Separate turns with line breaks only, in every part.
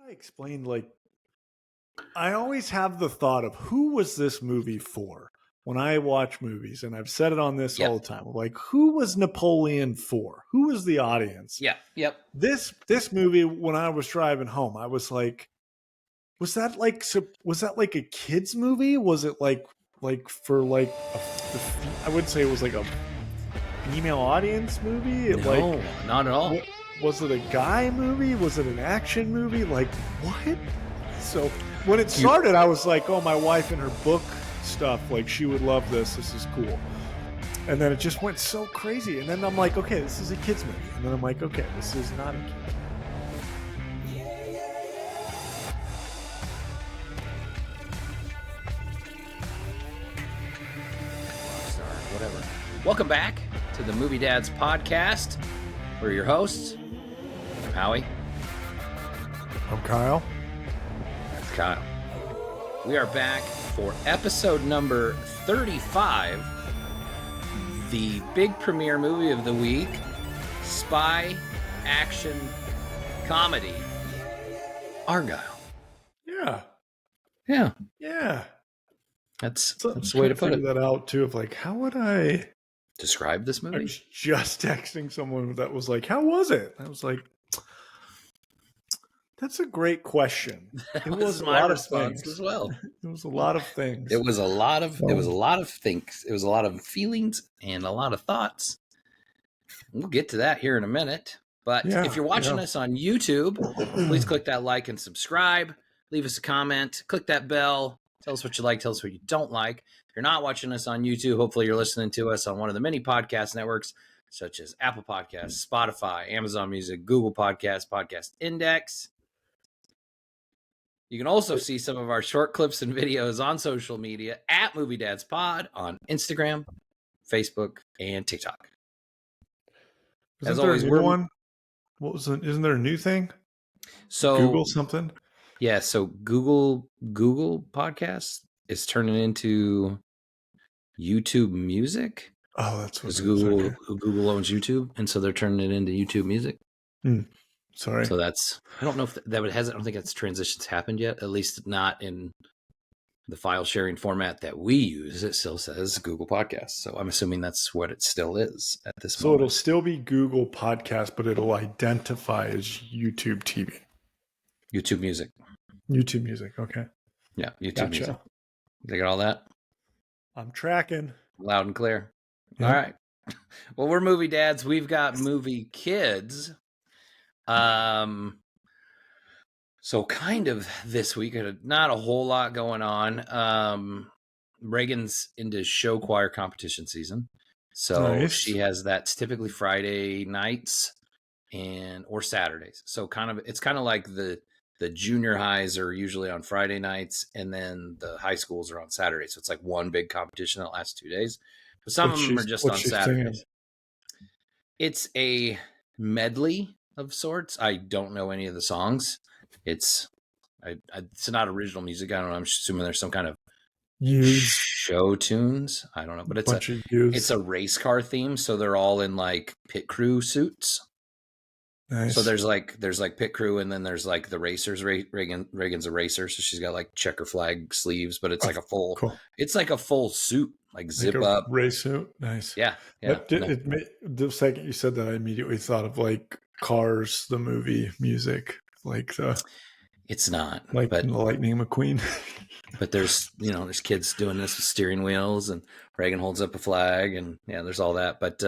I explained, like, I always have the thought of who was this movie for when I watch movies, and I've said it on this
Yep.
all the time. Like, who was Napoleon for? Who was the audience?
Yeah. Yep.
This movie, when I was driving home, I was like, was that like a kids movie? Was it like for like I would say it was like a female audience movie?
No, not at all.
Was it a guy movie? Was it an action movie? Like, what? So when it started, I was like, oh, my wife and her book stuff, like, she would love this. This is cool. And then it just went so crazy. And then I'm like, okay, this is a kid's movie. And then I'm like, okay, this is not a kid's movie.
Whatever. Welcome back to the Movie Dads podcast. We're your hosts. I'm Howie.
I'm Kyle.
That's Kyle. We are back for episode number 35. The big premiere movie of the week. Spy action comedy. Argylle.
Yeah.
Yeah.
Yeah.
That's
So
the way to put it.
that out too of like, how would I
Describe this movie?
I was just texting someone that was like, how was it? I was like, that's a great question.
It was my response as well.
It was a lot of things.
It was a lot of things. It was a lot of feelings and a lot of thoughts. We'll get to that here in a minute. But if you're watching us on YouTube, please click that like and subscribe. Leave us a comment. Click that bell. Tell us what you like. Tell us what you don't like. If you're not watching us on YouTube, hopefully you're listening to us on one of the many podcast networks, such as Apple Podcasts, Spotify, Amazon Music, Google Podcasts, Podcast Index. You can also see some of our short clips and videos on social media at Movie Dads Pod on Instagram, Facebook, and TikTok.
As always, we're one. What was it? Isn't there a new thing?
So
Google something.
Yeah, so Google Podcasts is turning into YouTube Music.
Oh, that's what
Google owns YouTube, and so they're turning it into YouTube Music.
Sorry.
So that's, I don't know if that I don't think that's transition's happened yet. At least not in the file sharing format that we use. It still says Google Podcasts. So I'm assuming that's what it still is at this moment.
So it'll still be Google Podcast, but it'll identify as YouTube TV.
YouTube Music.
YouTube Music. Okay.
Yeah, YouTube Music. They got all that?
I'm tracking.
Loud and clear. Yeah. All right. Well, we're movie dads. We've got movie kids. So kind of this week, not a whole lot going on. Reagan's into show choir competition season. So she has that's typically Friday nights or Saturdays. So it's kind of like the junior highs are usually on Friday nights, and then the high schools are on Saturdays. So it's like one big competition that lasts 2 days. But some of them are just on Saturdays. It's a medley of sorts. I don't know any of the songs. It's not original music. I don't know. I'm assuming there's some kind of show tunes. I don't know, but it's a race car theme. So they're all in like pit crew suits. Nice. So there's like pit crew, and then there's like the racers. Reagan's a racer, so she's got like checker flag sleeves, but it's like a full. Cool. It's like a full suit, like zip up
race suit. Nice.
Yeah.
The second you said that, I immediately thought of like Cars, the movie music, like the.
It's not
like the Lightning McQueen.
But there's kids doing this with steering wheels, and Reagan holds up a flag, and there's all that, but.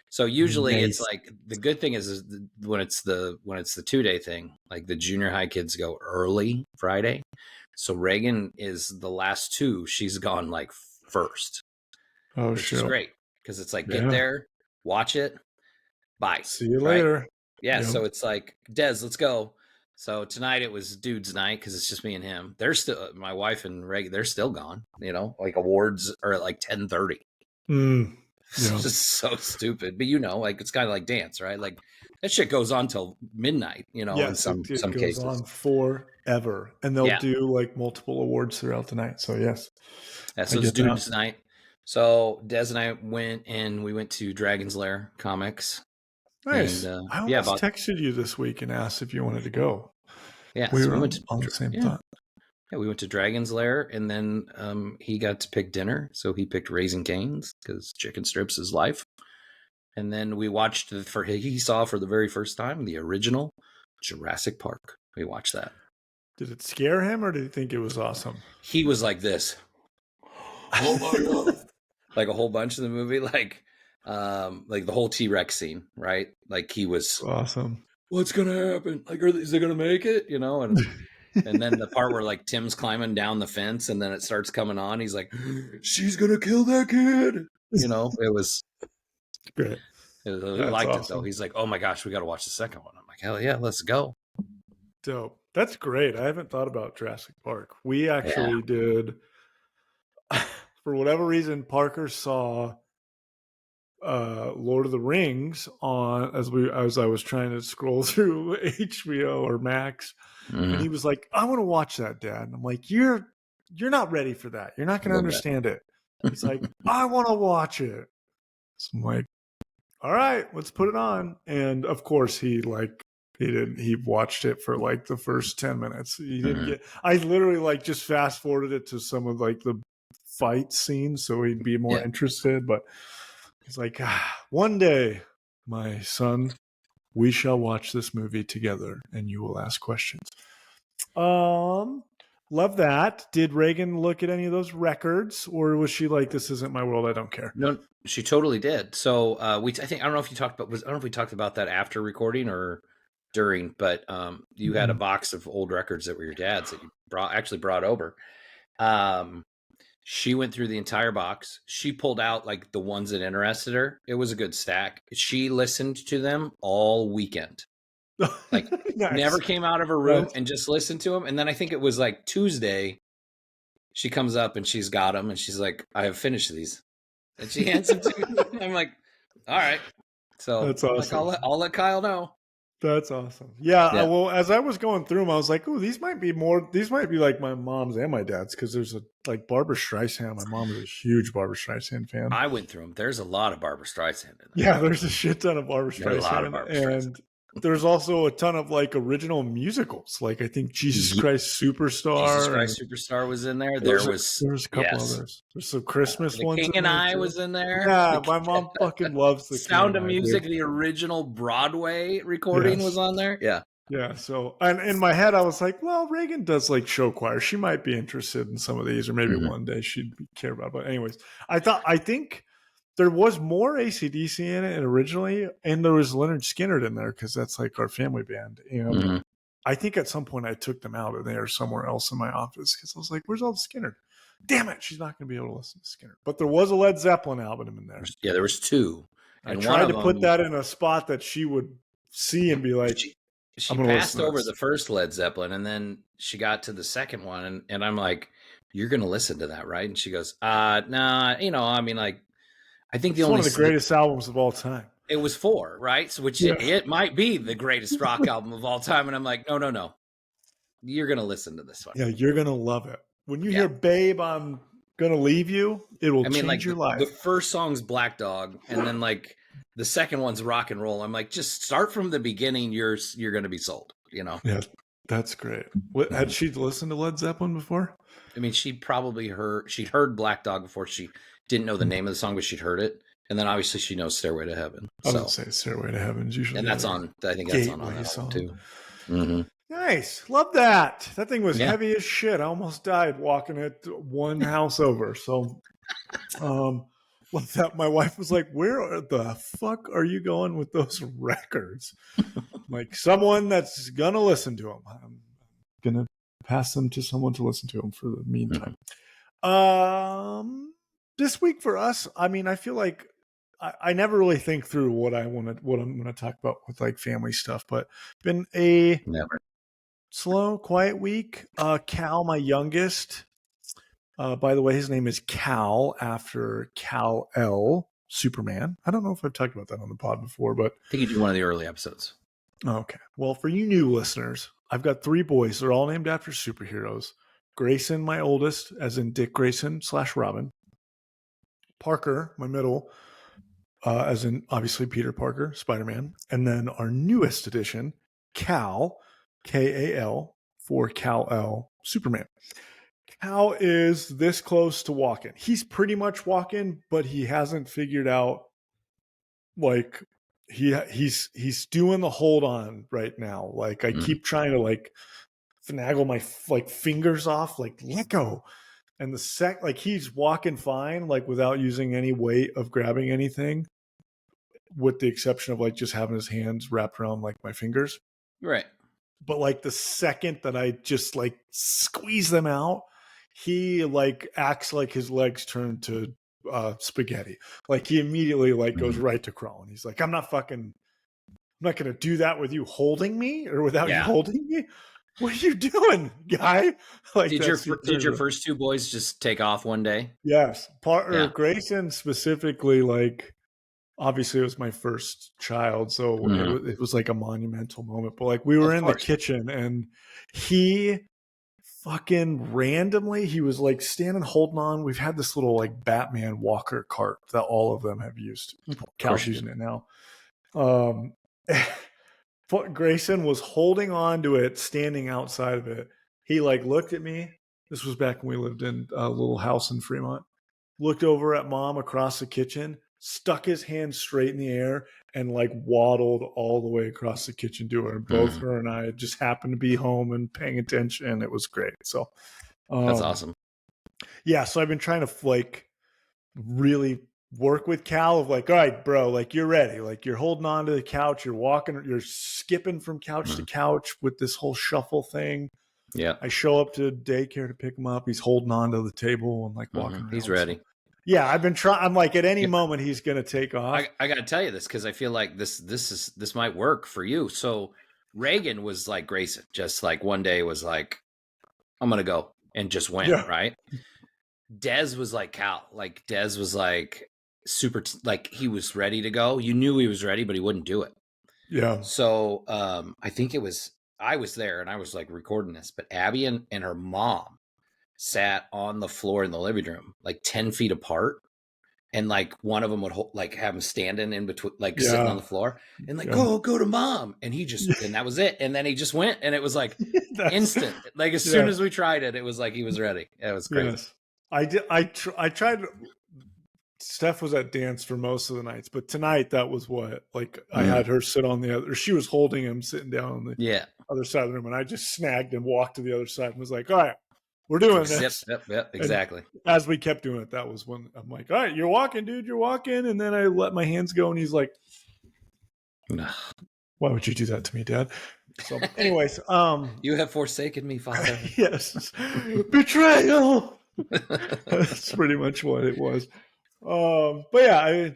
So usually it's like the good thing is when it's the 2-day thing, like the junior high kids go early Friday. So Reagan is the last two. She's gone like first.
Oh,
which is great because it's like get there, watch it, bye.
See you later.
Yeah. Yep. So it's like Des, let's go. So tonight it was dude's night because it's just me and him. They're still my wife and Reagan. They're still gone. Like awards are at like 10:30. It's just so stupid, but like it's kind of like dance, right? Like that shit goes on till midnight, in some cases. It goes on
forever, and they'll do like multiple awards throughout the night. So yes,
so it's dude's night. So Des and I went to Dragon's Lair Comics.
Nice. And, I almost texted you this week and asked if you wanted to go.
Yeah,
we
so
were
we went to
on the same thought.
Yeah, we went to Dragon's Lair, and then he got to pick dinner, so he picked Raising Cane's because chicken strips is life. And then we watched he saw for the very first time the original Jurassic Park. We watched that.
Did it scare him, or did he think it was awesome?
He was like this. Oh my god! Like a whole bunch of the movie, like the whole T-Rex scene, right? Like he was
awesome.
What's gonna happen? Like, is they gonna make it? You know, and then the part where like Tim's climbing down the fence, and then it starts coming on. He's like, "She's gonna kill that kid." You know, it was
great.
He liked it though. He's like, "Oh my gosh, we got to watch the second one." I'm like, "Hell yeah, let's go!"
Dope. That's great. I haven't thought about Jurassic Park. We actually did. For whatever reason, Parker saw Lord of the Rings on as I was trying to scroll through HBO or Max, and he was like, "I want to watch that, Dad." And I'm like, "You're not ready for that. You're not going to understand it." He's like, "I want to watch it." So I'm like, "All right, let's put it on." And of course, he watched it for like the first 10 minutes. He didn't get. I literally like just fast forwarded it to some of like the fight scenes so he'd be more interested, but he's like, "One day, my son, we shall watch this movie together and you will ask questions." Love that. Did Reagan look at any of those records, or was she like, "This isn't my world, I don't care"?
No, she totally did. So I don't know if you talked about I don't know if we talked about that after recording or during, but you had a box of old records that were your dad's that you brought over. She went through the entire box. She pulled out like the ones that interested her. It was a good stack. She listened to them all weekend. Like
nice.
Never came out of her room and just listened to them. And then I think it was like Tuesday, she comes up and she's got them and she's like, "I have finished these." And she hands them to me. I'm like, "All right." So
that's awesome.
Like, I'll let Kyle know.
That's awesome. Yeah. Well, as I was going through them, I was like, "Oh, these might be like my mom's and my dad's," because there's like Barbra Streisand. My mom is a huge Barbra Streisand fan.
I went through them. There's a lot of Barbra Streisand in there.
Yeah, there's a shit ton of Barbra Streisand. And there's also a ton of like original musicals. Like I think Jesus Christ Superstar.
Jesus Christ Superstar was in there. There was
a couple others. There's some Christmas ones.
The King and I was in there.
Yeah, my mom fucking loves the
Sound of Music. The original Broadway recording was on there. Yeah.
Yeah. So, and in my head, I was like, well, Reagan does like show choir. She might be interested in some of these, or maybe one day she'd care about it. But anyways, I think there was more AC/DC in it originally, and there was Leonard Skinner in there because that's like our family band. And I think at some point I took them out of there somewhere else in my office because I was like, "Where's all the Skinner? Damn it, she's not going to be able to listen to Skinner." But there was a Led Zeppelin album in there.
Yeah, there was two.
And I tried to put that in a spot that she would see and be like,
she passed over the first Led Zeppelin, and then she got to the second one, and I'm like, "You're going to listen to that, right?" And she goes, "Nah, I mean, like, I think
it's one of the greatest albums of all time."
It was 4, right? So it might be the greatest rock album of all time. And I'm like, no. You're going to listen to this one.
Yeah, you're going to love it. When you hear "Babe, I'm Gonna Leave You," it will change your life.
The first song's Black Dog, and then like the second one's Rock and Roll. I'm like, just start from the beginning. You're going to be sold,
Yeah, that's great. Had she listened to Led Zeppelin before?
I mean, she'd heard Black Dog before. She didn't know the name of the song, but she'd heard it. And then obviously she knows "Stairway to Heaven."
I would say "Stairway to Heaven" is usually,
and that's on. I think that's on that song too.
Nice, love that. That thing was heavy as shit. I almost died walking it one house over. So, that my wife was like, "Where the fuck are you going with those records?" Like, someone that's gonna listen to them. I'm gonna pass them to someone to listen to them for the meantime. This week for us, I mean, I feel like I never really think through what I'm going to talk about with like family stuff, but been a slow, quiet week. Cal, my youngest, by the way, his name is Cal after Kal-El, Superman. I don't know if I've talked about that on the pod before, but
I think you did one of the early episodes.
Okay. Well, for you new listeners, I've got 3 boys. They're all named after superheroes. Grayson, my oldest, as in Dick Grayson / Robin. Parker, my middle, as in obviously Peter Parker, Spider-Man. And then our newest addition, Kal, Kal, for Kal-El Superman. Kal is this close to walking. He's pretty much walking, but he hasn't figured out, like, he's doing the hold on right now. Like, I keep trying to like finagle my like fingers off, like, let go. And like, he's walking fine, like, without using any weight of grabbing anything, with the exception of like just having his hands wrapped around like my fingers.
Right.
But like the second that I just like squeeze them out, he like acts like his legs turn to spaghetti. Like, he immediately like goes right to crawling. He's like, I'm not going to do that with you holding me, or without you holding me. What are you doing, guy? Like,
did your first two boys just take off one day?
Yes. Grayson specifically, like, obviously it was my first child, so it was like a monumental moment. But like, we were in the kitchen, and he fucking randomly, he was like standing holding on. We've had this little like Batman walker cart that all of them have used. Cal's using it now. Grayson was holding on to it, standing outside of it. He like looked at me. This was back when we lived in a little house in Fremont. Looked over at Mom across the kitchen, stuck his hand straight in the air, and like waddled all the way across the kitchen to her. And both her and I just happened to be home and paying attention. It was great. So
that's awesome.
Yeah. So I've been trying to like really work with Kal of like, all right, bro, like, you're ready. Like, you're holding on to the couch. You're walking, you're skipping from couch to couch with this whole shuffle thing.
Yeah.
I show up to daycare to pick him up. He's holding on to the table and like walking around.
He's ready.
So, yeah, I've been trying. I'm like, at any moment he's going to take off.
I got to tell you this, because I feel like this might work for you. So Reagan was like Grayson, just like one day was like, I'm going to go, and just went, right? Dez was like Kal. Like, Dez was like super, like, he was ready to go. You knew he was ready, but he wouldn't do it.
Yeah.
So I think I was there, and I was like recording this, but Abby and her mom sat on the floor in the living room, like 10 feet apart. And like one of them would like have him standing in between, like sitting on the floor, and like, go to Mom. And he just, and that was it. And then he just went, and it was like instant. Like, as soon as we tried it, it was like he was ready. It was crazy.
Yes. I tried. Steph was at dance for most of the nights, but tonight that was what, like, I had her sit on the other, she was holding him sitting down on the other side of the room, and I just snagged and walked to the other side and was like, all right, we're doing this.
Yep, exactly.
And as we kept doing it, that was when I'm like, all right, you're walking, dude, you're walking. And then I let my hands go, and he's like, why would you do that to me, Dad? So anyways,
you have forsaken me, Father.
Yes. Betrayal. That's pretty much what it was. But yeah,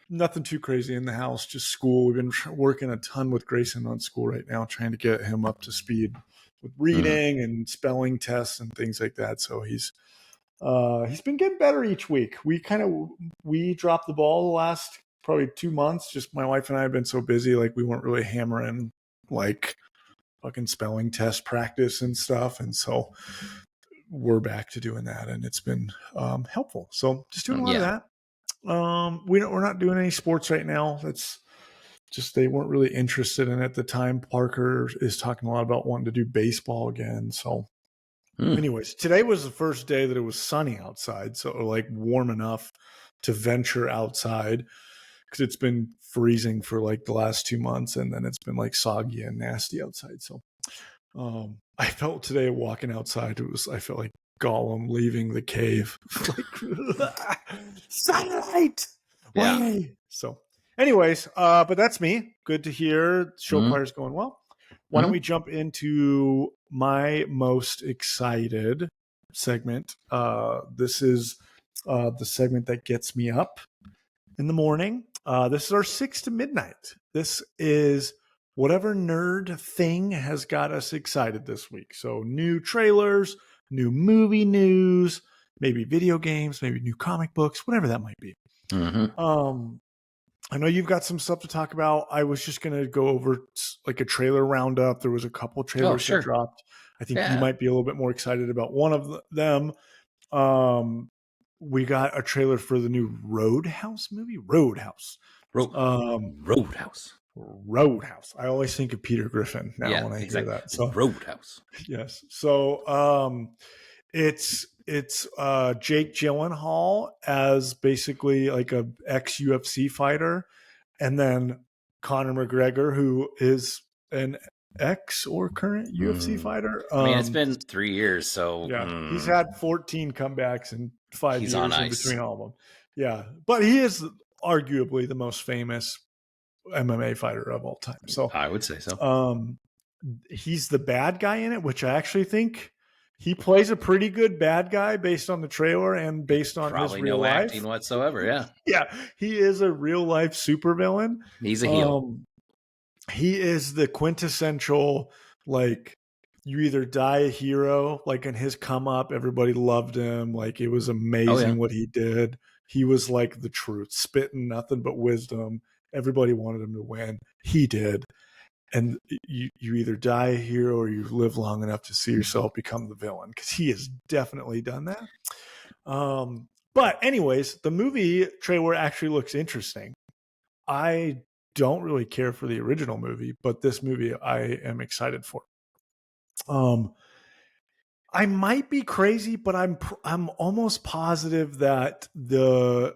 nothing too crazy in the house, just school. We've been working a ton with Grayson on school right now, trying to get him up to speed with reading and spelling tests and things like that. So he's been getting better each week. We dropped the ball the last probably 2 months. Just my wife and I have been so busy, like, we weren't really hammering like fucking spelling test practice and stuff. And so we're back to doing that, and it's been helpful. So just doing a lot of that. We're not doing any sports right now. That's just, they weren't really interested in it at the time. Parker is talking a lot about wanting to do baseball again. So anyways, today was the first day that it was sunny outside, so like warm enough to venture outside, because it's been freezing for like the last 2 months, and then it's been like soggy and nasty outside. So I felt today walking outside, I felt like Gollum leaving the cave. Like, sunlight.
Yeah.
So anyways, but that's me. Good to hear. Show choir's going well. Why don't we jump into my most excited segment? This is the segment that gets me up in the morning. This is our 6 to midnight. This is whatever nerd thing has got us excited this week. So new trailers, new movie news, maybe video games, maybe new comic books, whatever that might be. I know you've got some stuff to talk about. I was just going to go over like a trailer roundup. There was a couple trailers that dropped. I think you might be a little bit more excited about one of them. We got a trailer for the new Roadhouse movie. Roadhouse. Roadhouse. I always think of Peter Griffin now when I hear that. So
Roadhouse.
Yes. So it's Jake Gyllenhaal as basically like a ex UFC fighter, and then Conor McGregor, who is an ex or current UFC fighter.
I mean, it's been 3 years, so
he's had 14 comebacks in 5
he's
years
on
in
ice.
between all of them. Yeah, but he is arguably the most famous MMA fighter of all time. So
I would say so.
He's the bad guy in it, which I actually think he plays a pretty good bad guy based on the trailer and based on
Probably
his real
no
life.
acting whatsoever. Yeah.
Yeah, he is a real life supervillain.
He's a heel.
He is the quintessential, like, you either die a hero, like in his come up, everybody loved him. Like, it was amazing what he did. He was like the truth, spitting nothing but wisdom. Everybody wanted him to win. He did. And you either die a hero or you live long enough to see yourself become the villain, because he has definitely done that. But anyways, the movie trailer actually looks interesting. I don't really care for the original movie, but this movie I am excited for. I might be crazy, but I'm almost positive that the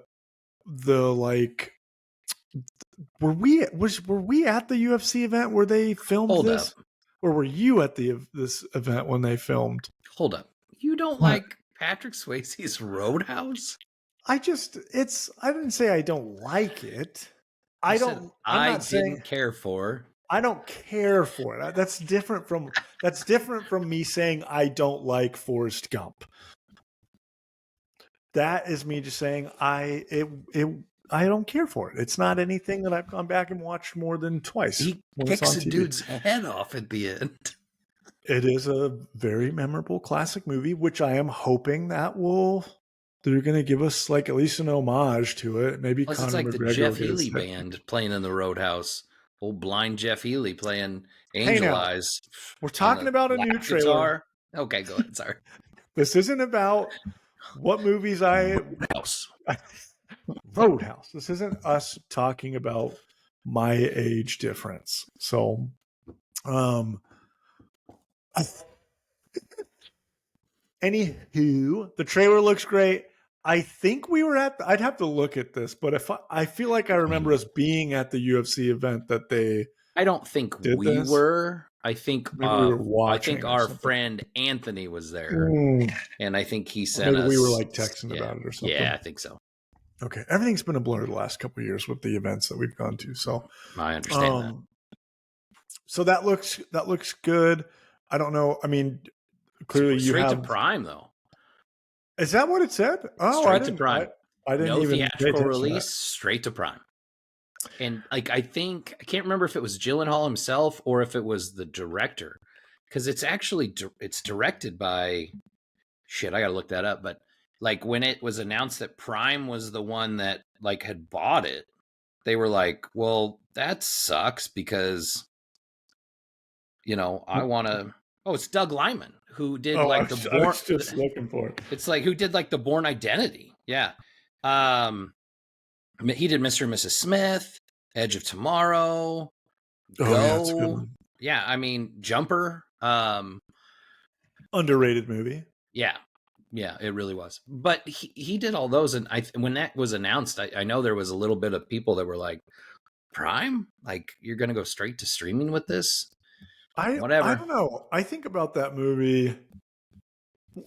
like, were we at the UFC event where they filmed this? Or were you at this event when they filmed?
Hold up. You don't like Patrick Swayze's Roadhouse?
I didn't say I don't like it. I didn't
care for.
I don't care for it. That's different from me saying I don't like Forrest Gump. That is me just saying I don't care for it. It's not anything that I've gone back and watched more than twice.
He kicks a dude's head off at the end.
It is a very memorable classic movie, which I am hoping that they're going to give us like at least an homage to it. Maybe
Plus, it's like the Jeff Healey band playing in the Roadhouse. Old blind Jeff Healey playing Angel Eyes.
We're talking about a new trailer.
Okay, go ahead. Sorry.
This isn't about what movies Roadhouse. This isn't us talking about my age difference. So, anywho, the trailer looks great. I think we were I'd have to look at this, but I feel like I remember us being at the UFC event that they.
I don't think we were. I think
we were watching.
I think our friend Anthony was there, and I think he sent us.
We were like texting about it or something.
Yeah, I think so.
Okay, everything's been a blur the last couple of years with the events that we've gone to. So
I understand that.
So that looks good. I don't know. I mean, clearly
straight to Prime though.
Is that what it said? Oh,
straight to Prime.
I didn't even
theatrical release. Straight to Prime. And like I can't remember if it was Gyllenhaal himself or if it was the director, because it's actually it's directed by I gotta look that up. But like when it was announced that Prime was the one that like had bought it, they were like, "Well, that sucks because I want to." Oh, it's Doug Liman who did
I was just looking for it.
It's like who did like the Bourne Identity. Yeah. He did Mr. and Mrs. Smith, Edge of Tomorrow, Go. Yeah, I mean, Jumper.
Underrated movie.
Yeah, it really was. But he did all those, and when that was announced, I know there was a little bit of people that were like, Prime? Like, you're going to go straight to streaming with this? Whatever.
I don't know. I think about that movie.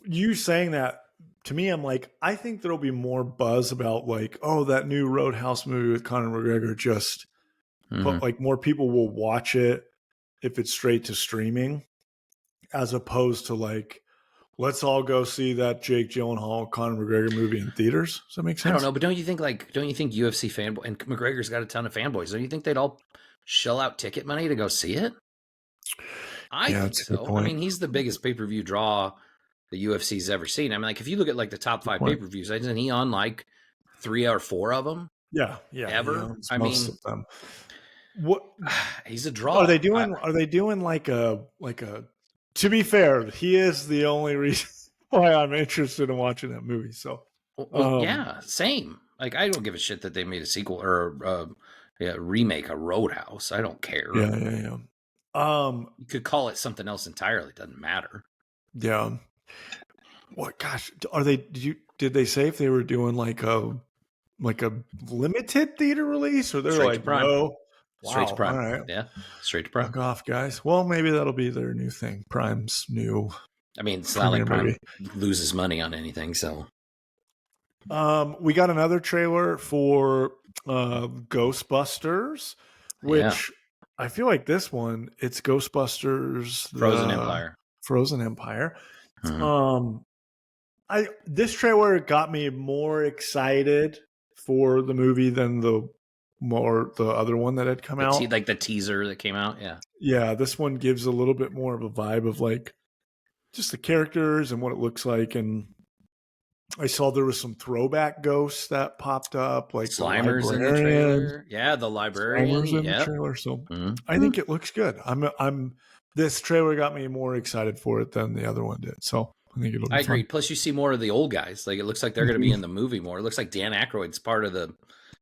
You saying that, to me, I'm like, I think there'll be more buzz about like, oh, that new Roadhouse movie with Conor McGregor but like more people will watch it if it's straight to streaming, as opposed to like, let's all go see that Jake Gyllenhaal Conor McGregor movie in theaters. Does that make sense?
I don't know, but don't you think UFC fanboy, and McGregor's got a ton of fanboys, don't you think they'd all shell out ticket money to go see it? I think so. I mean, he's the biggest pay-per-view draw the UFC's ever seen. I mean, like if you look at like the top 5 pay-per-views, isn't he on like 3 or 4 of them?
Yeah.
Ever? I mean, most of them.
What?
He's a draw.
Are they doing like a? To be fair, he is the only reason why I'm interested in watching that movie. So,
yeah, same. Like I don't give a shit that they made a sequel or remake a Roadhouse. I don't care.
Yeah.
You could call it something else entirely. It doesn't matter.
Yeah. What? Gosh, did they say if they were doing like a limited theater release, or they're
Straight to
like,
Prime.
no?
Straight to
Wow.
Prime.
All right.
Yeah. Straight to Prime.
Fuck off, guys. Well, maybe that'll be their new thing. Prime's new.
I mean, it's not like Prime loses money on anything, so.
We got another trailer for Ghostbusters, which I feel like this one, it's Ghostbusters
Frozen Empire.
Frozen Empire.
Mm-hmm.
This trailer got me more excited for the movie than the other one that had come out.
Like the teaser that came out,
Yeah, this one gives a little bit more of a vibe of like just the characters and what it looks like. And I saw there was some throwback ghosts that popped up, like
Slimers in the trailer. Yeah, the librarian.
Slimers in the trailer. So I think it looks good. This trailer got me more excited for it than the other one did. So I think it'll be
I agree.
fun.
Plus, you see more of the old guys. Like, it looks like they're going to be in the movie more. It looks like Dan Aykroyd's part of the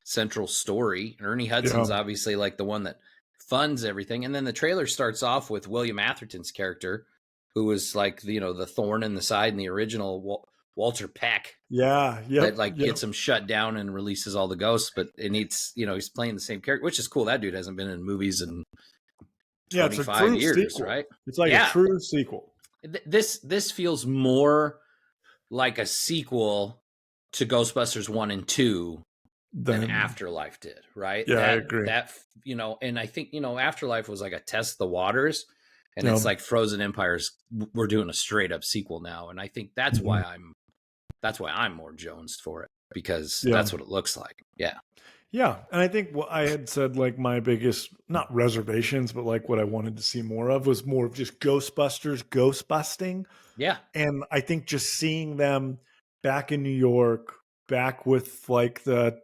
central story. And Ernie Hudson's obviously like the one that funds everything. And then the trailer starts off with William Atherton's character, who was like, the thorn in the side in the original Walter Peck.
Yeah.
That gets him shut down and releases all the ghosts. But he's playing the same character, which is cool. That dude hasn't been in movies in 25 years,
sequel.
right?
It's like a true sequel.
This feels more like a sequel to Ghostbusters 1 and 2 than Afterlife did, right?
Yeah, I agree.
And I think, Afterlife was like a test the waters, and it's like Frozen Empires, we're doing a straight up sequel now. And I think that's why I'm more jonesed for it, because that's what it looks like. Yeah.
Yeah. And I think what I had said, like my biggest, not reservations, but like what I wanted to see more of was more of just Ghostbusters ghost busting.
Yeah.
And I think just seeing them back in New York, back with like the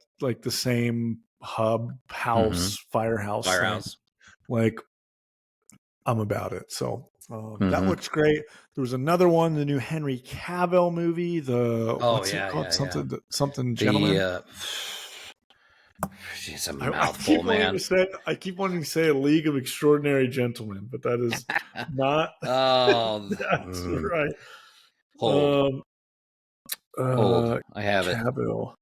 same hub house, firehouse. Thing, like I'm about it. So that looks great. There was another one, the new Henry Cavill movie, something Gentleman.
It's a mouthful, man.
I keep wanting to say A League of Extraordinary Gentlemen, but that is not.
Oh,
that's right.
Hold. I have
Cavill.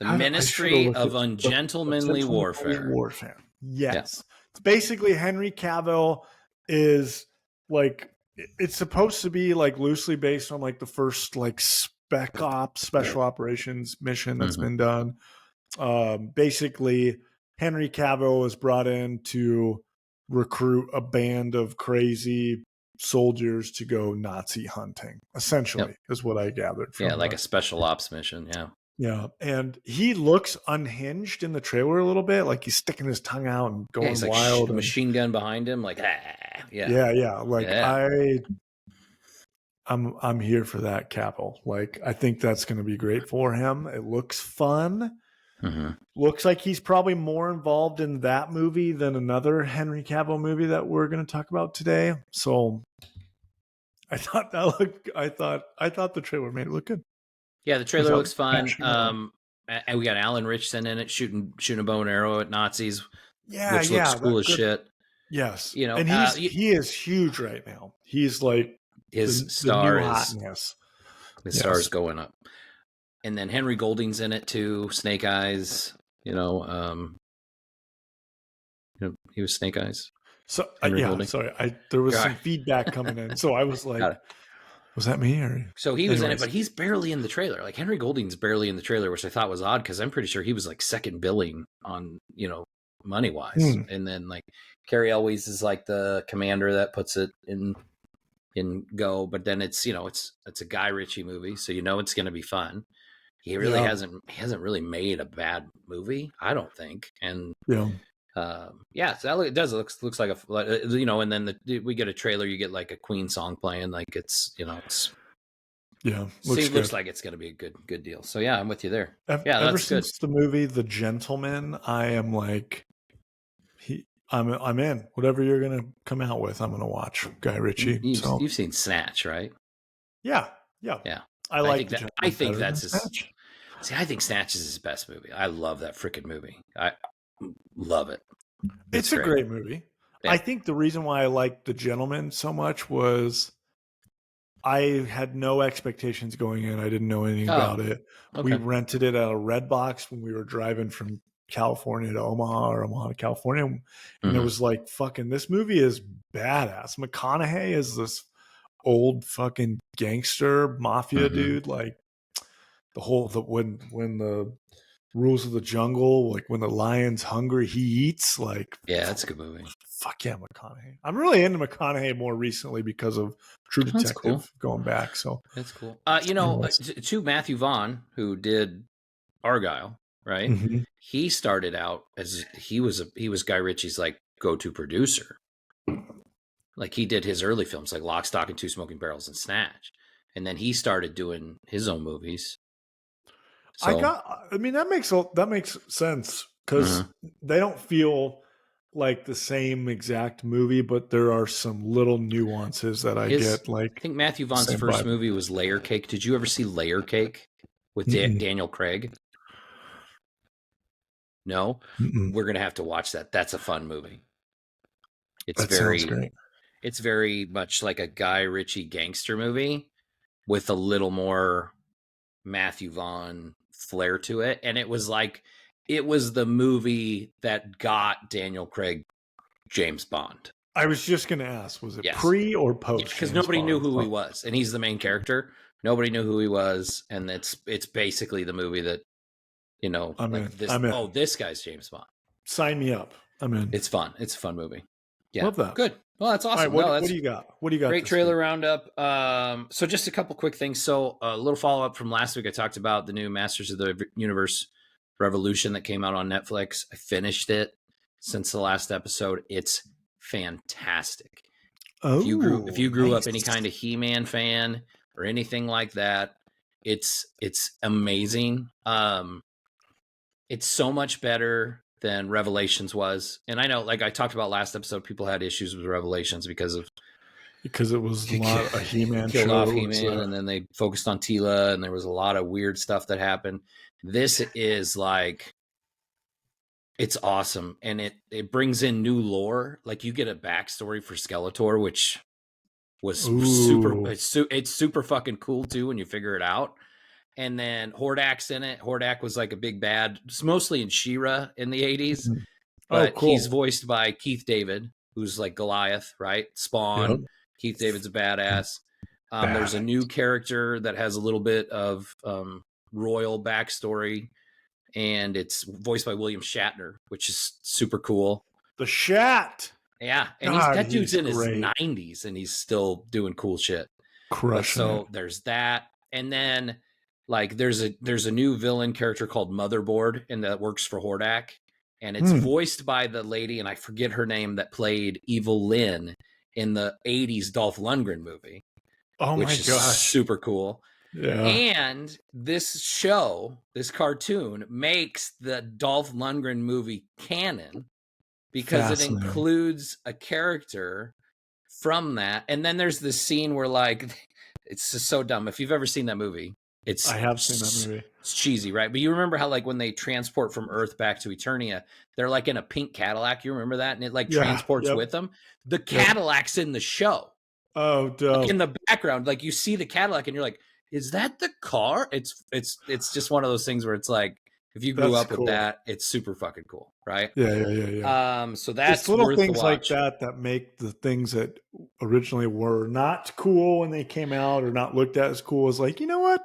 The Ministry of Ungentlemanly Warfare.
Yes. It's basically Henry Cavill is like, it's supposed to be like loosely based on like the first like special operations mission that's been done. Basically Henry Cavill is brought in to recruit a band of crazy soldiers to go Nazi hunting, essentially, is what I gathered from
like a special ops mission.
Yeah. And he looks unhinged in the trailer a little bit, like he's sticking his tongue out and going wild.
Like machine gun behind him, like
I'm here for that, Cavill. Like, I think that's going to be great for him. It looks fun. Looks like he's probably more involved in that movie than another Henry Cavill movie that we're going to talk about today. So I thought the trailer made it look good.
Yeah, the trailer looks fun. And we got Alan Ritchson in it shooting a bow and arrow at Nazis. Which looks cool as shit.
Yes, and he is huge right now. He's like
his star is going up. And then Henry Golding's in it too. Snake Eyes, he was Snake Eyes.
So sorry, there was some feedback coming in, so I was like, was that me? Or
so he was in it, but he's barely in the trailer. Like Henry Golding's barely in the trailer, which I thought was odd because I'm pretty sure he was like second billing on money wise. And then like Carrie Elwes is like the commander that puts it in go, but then it's it's a Guy Ritchie movie, so it's going to be fun. He really hasn't really made a bad movie, I don't think. And so it does looks like and then we get a trailer, you get like a Queen song playing, like it's looks like it's going to be a good deal. So I'm with you there.
Ever since the movie The Gentleman, I am like, I'm in. Whatever you're going to come out with, I'm going to watch Guy Ritchie.
You've seen Snatch, right?
Yeah. I think
that's his. See, I think Snatch is his best movie. I love that freaking movie. love it.
It's a great movie. Yeah. I think the reason why I liked The Gentleman so much was I had no expectations going in. I didn't know anything about it. Okay. We rented it at a Redbox when we were driving from California to Omaha or Omaha to California. And it was like, fucking, this movie is badass. McConaughey is this old fucking gangster mafia dude. Like when the rules of the jungle, like when the lion's hungry, he eats. Like,
yeah, that's a good movie.
Fuck yeah, McConaughey. I'm really into McConaughey more recently because of True Detective going back. So
that's cool. To Matthew Vaughn, who did Argylle, right? Mm-hmm. He started out as he was Guy Ritchie's like go-to producer. Like he did his early films like Lock, Stock, and Two Smoking Barrels and Snatch. And then he started doing his own movies.
So, that makes sense because they don't feel like the same exact movie, but there are some little nuances that I get. Like,
I think Matthew Vaughn's first movie was Layer Cake. Did you ever see Layer Cake with Daniel Craig? No? We're going to have to watch that. That's a fun movie.
Sounds great.
It's very much like a Guy Ritchie gangster movie with a little more Matthew Vaughn flair to it. And it was the movie that got Daniel Craig James Bond.
I was just going to ask, was it pre or post?
Because nobody knew who he was, and he's the main character. Nobody knew who he was, and it's basically the movie that, this guy's James Bond.
Sign me up. I'm in.
It's fun. It's a fun movie. Yeah.
Love that.
Good. Well, that's awesome.
All right, what do you got?
Great trailer roundup. So just a couple quick things. So a little follow-up from last week. I talked about the new Masters of the Universe Revolution that came out on Netflix. I finished it since the last episode. It's fantastic. If you grew up any kind of He-Man fan or anything like that, it's amazing. It's so much better than Revelations was. And I know, like I talked about last episode, people had issues with Revelations because
it was a lot of He-Man
killed off He-Man, and then they focused on Tila, and there was a lot of weird stuff that happened. This is like, it's awesome, and it brings in new lore. Like you get a backstory for Skeletor, which was it's super fucking cool too when you figure it out. And then Hordak's in it. Hordak was like a big bad. It's mostly in She-Ra in the 80s. But he's voiced by Keith David, who's like Goliath, right? Spawn. Yep. Keith David's a badass. There's a new character that has a little bit of royal backstory, and it's voiced by William Shatner, which is super cool.
The Shat.
Yeah. And that dude's in his 90s, and he's still doing cool shit.
Crushing it.
There's that. And then like there's a new villain character called Motherboard, and that works for Hordak, and it's voiced by the lady, and I forget her name, that played Evil Lynn in the 80s Dolph Lundgren movie.
Oh my gosh.
Super cool.
Yeah.
And this cartoon makes the Dolph Lundgren movie canon because it includes a character from that. And then there's this scene where like it's just so dumb. If you've ever seen that movie, I
have seen that movie.
It's cheesy, right? But you remember how like when they transport from Earth back to Eternia, they're like in a pink Cadillac. You remember that? And it like transports with them. The Cadillac's in the show.
Oh, dope.
Like in the background, like you see the Cadillac and you're like, is that the car? It's just one of those things where it's like, if you grew up with that, it's super fucking cool, right?
Yeah.
So that's
it's little things like that make the things that originally were not cool when they came out or not looked at as cool as like, you know what?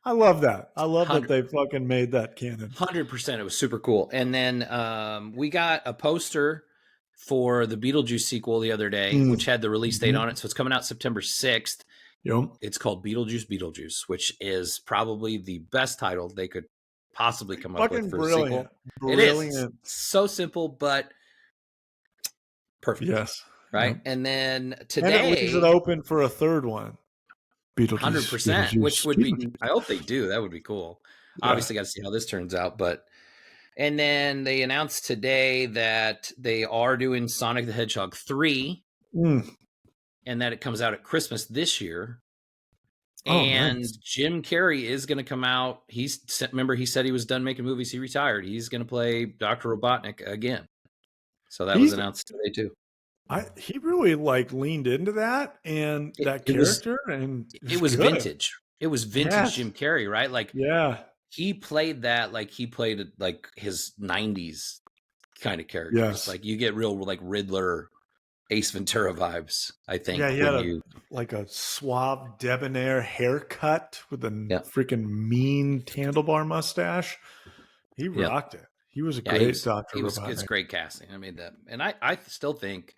I love that. I love that they fucking made that canon.
100%. It was super cool. And then we got a poster for the Beetlejuice sequel the other day, which had the release date on it. So it's coming out September 6th.
Yep.
It's called Beetlejuice, which is probably the best title they could possibly come up with for a sequel.
Brilliant.
It is so simple, but perfect.
Yes.
Right. Yep. And then today,
and it leaves it open for a third one.
Beetlejuice, 100%, which would be, I hope they do. That would be cool. Yeah. Obviously, got to see how this turns out. And then they announced today that they are doing Sonic the Hedgehog 3, and that it comes out at Christmas this year. And
nice.
Jim Carrey is going to come out. Remember, he said he was done making movies. He retired. He's going to play Dr. Robotnik again. So that was announced today too.
He really like leaned into that and that character, and
it was
good.
vintage. It was vintage Jim Carrey, right? Like, he played that like he played like his 90s kind of characters.
Yes.
Like, you get real like Riddler, Ace Ventura vibes, I think.
Yeah, he had a suave, debonair haircut with a freaking mean handlebar mustache. He rocked it. He was a great Dr. Robotnik.
It's great casting. I mean, and I still think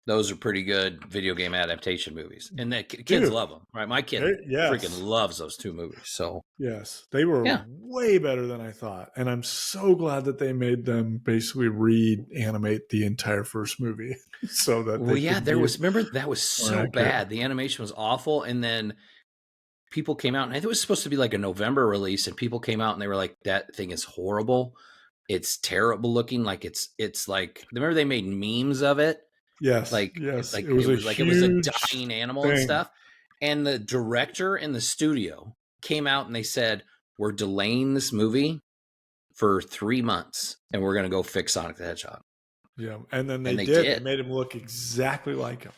those are pretty good video game adaptation movies, and the kids love them, right? My kid freaking loves those two movies. So
yes, they were way better than I thought, and I'm so glad that they made them basically reanimate the entire first movie, so that
remember that was so bad. The animation was awful, and then people came out, and I think it was supposed to be like a November release, and people came out and they were like, "That thing is horrible. It's terrible looking. Like it's like." Remember they made memes of it.
Yes,
like
it was a
dying animal and stuff. And the director and the studio came out and they said, "We're delaying this movie for 3 months, and we're going to go fix Sonic the Hedgehog."
Yeah, and then they did. They made him look exactly like him.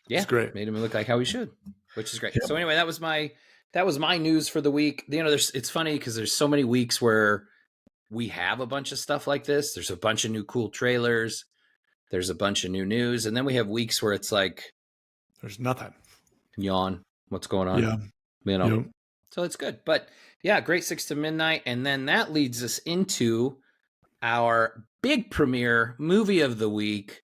Yeah,
it's great.
Made him look like how he should, which is great. Yep. So anyway, that was my news for the week. You know, it's funny because there's so many weeks where we have a bunch of stuff like this. There's a bunch of new cool trailers. There's a bunch of new news. And then we have weeks where it's like,
there's nothing.
Yawn. What's going on?
Yeah.
You know, yep. So it's good. But yeah, great 6 to midnight. And then that leads us into our big premiere movie of the week,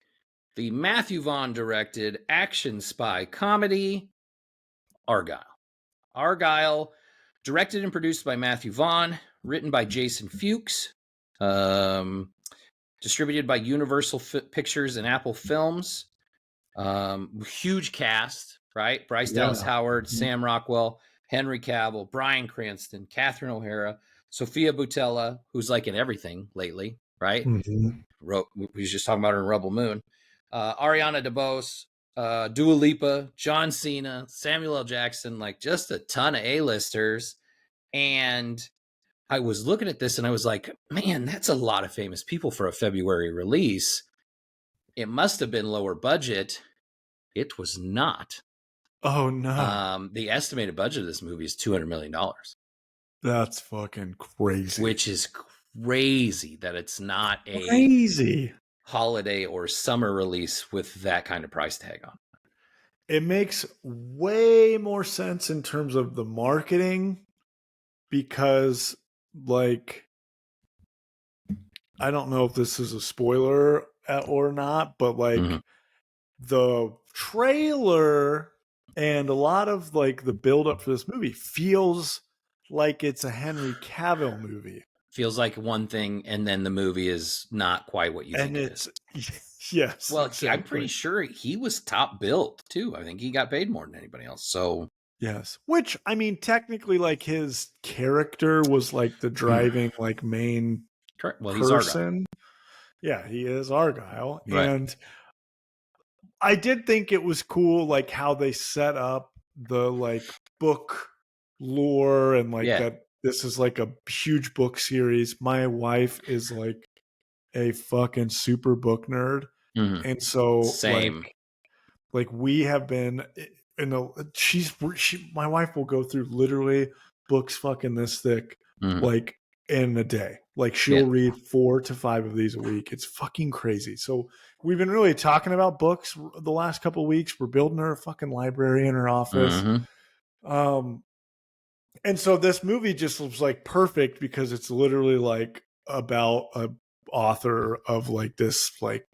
the Matthew Vaughn directed action spy comedy, Argylle. Argylle, directed and produced by Matthew Vaughn, written by Jason Fuchs, distributed by Universal Pictures and Apple Films. Huge cast, right? Bryce Dallas Howard, Sam Rockwell, Henry Cavill, Bryan Cranston, Catherine O'Hara, Sophia Boutella, who's like in everything lately, right?
Mm-hmm.
We was just talking about her in Rebel Moon. Ariana DeBose, Dua Lipa, John Cena, Samuel L. Jackson, like just a ton of A-listers. And I was looking at this and I was like, man, that's a lot of famous people for a February release. It must have been lower budget. It was not.
Oh, no.
The estimated budget of this movie is $200 million.
That's fucking crazy.
Which is crazy that it's not a holiday or summer release with that kind of price tag on.
It makes way more sense in terms of the marketing because, like, I don't know if this is a spoiler or not, but like the trailer and a lot of like the build up for this movie feels like it's a Henry Cavill movie.
Feels like one thing, and then the movie is not quite what you think it is.
Yes.
Well, exactly. I'm pretty sure he was top billed too. I think he got paid more than anybody else. So
yes, which I mean, technically, like his character was like the driving, like main
well,
person.
He's Argylle.
Yeah, he is Argylle,
right.
And I did think it was cool, like how they set up the like book lore and like that. This is like a huge book series. My wife is like a fucking super book nerd.
Mm-hmm.
And so
same.
Like we have been my wife will go through literally books fucking this thick, like in a day. Like she'll read 4 to 5 of these a week. It's fucking crazy. So we've been really talking about books the last couple of weeks. We're building her a fucking library in her office. And so this movie just looks like perfect because it's literally like about a author of like this like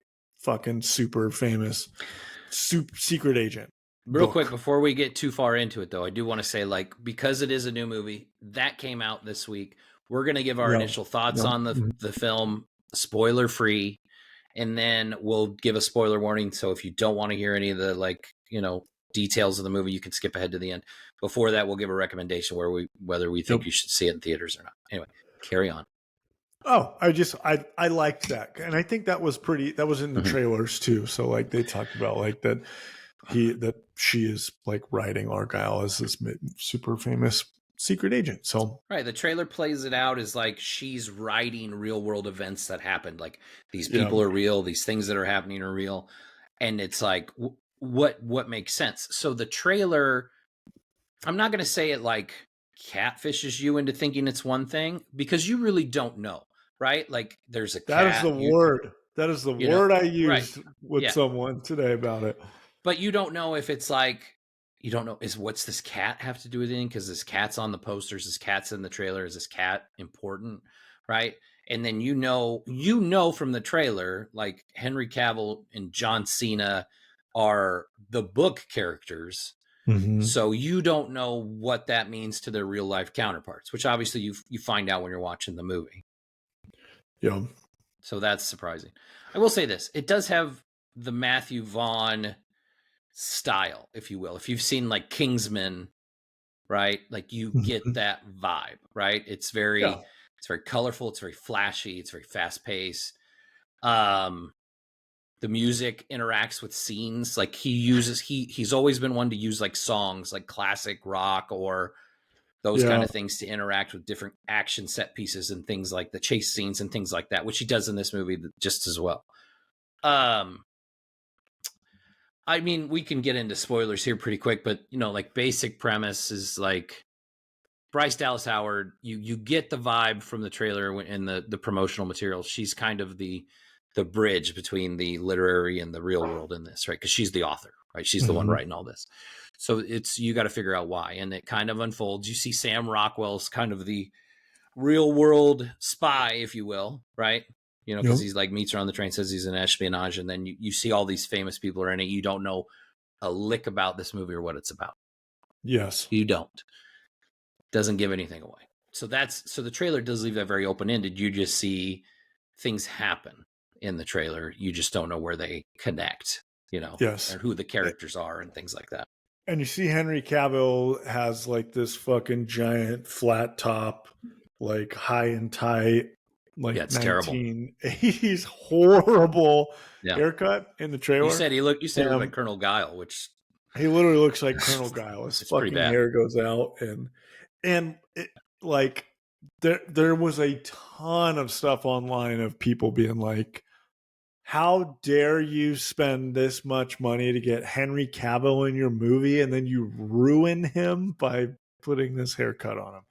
fucking super famous secret agent.
Real quick before we get too far into it though, I do want to say like because it is a new movie that came out this week, we're going to give our initial thoughts on the film, spoiler free, and then we'll give a spoiler warning. So if you don't want to hear any of the like, you know, details of the movie, you can skip ahead to the end. Before that, we'll give a recommendation whether we think you should see it in theaters or not. Anyway, carry on.
Oh, I liked that. And I think that was in the trailers too. So like they talked about like that, she is like writing Argylle as this super famous secret agent. So
right, the trailer plays it out as like she's writing real world events that happened. Like these people are real, these things that are happening are real, and it's like what makes sense. So the trailer, I'm not going to say it like catfishes you into thinking it's one thing, because you really don't know, right? Like there's a cat.
That is the word. That is the word I used with someone today about it.
But you don't know if it's like, you don't know, what's this cat have to do with anything? Because this cat's on the posters, this cat's in the trailer. Is this cat important, right? And then you know from the trailer, like Henry Cavill and John Cena are the book characters. Mm-hmm. So you don't know what that means to their real life counterparts, which obviously you find out when you're watching the movie.
Yeah.
So that's surprising. I will say this. It does have the Matthew Vaughn style, if you will. If you've seen like Kingsman, right? Like you get that vibe, right? It's very colorful. It's very flashy. It's very fast paced. The music interacts with scenes. Like he's always been one to use like songs, like classic rock or those kind of things to interact with different action set pieces and things like the chase scenes and things like that, which he does in this movie just as well. I mean, we can get into spoilers here pretty quick, but like basic premise is like Bryce Dallas Howard. You get the vibe from the trailer and the promotional material. She's kind of the bridge between the literary and the real world in this, right? Because she's the author, right? She's the one writing all this. So you got to figure out why, and it kind of unfolds. You see Sam Rockwell's kind of the real world spy, if you will, right? Because he's like meets her on the train, says he's in espionage, and then you see all these famous people are in it. You don't know a lick about this movie or what it's about.
Yes,
you don't. Doesn't give anything away. So the trailer does leave that very open ended. You just see things happen in the trailer. You just don't know where they connect,
yes,
and who the characters are and things like that.
And you see Henry Cavill has like this fucking giant flat top, like high and tight, like
it's 1980s
horrible haircut in the trailer.
You said he looked like Colonel Guile, which
he literally looks like Colonel Guile. His fucking hair goes out, and it, like there was a ton of stuff online of people being like, how dare you spend this much money to get Henry Cavill in your movie and then you ruin him by putting this haircut on him?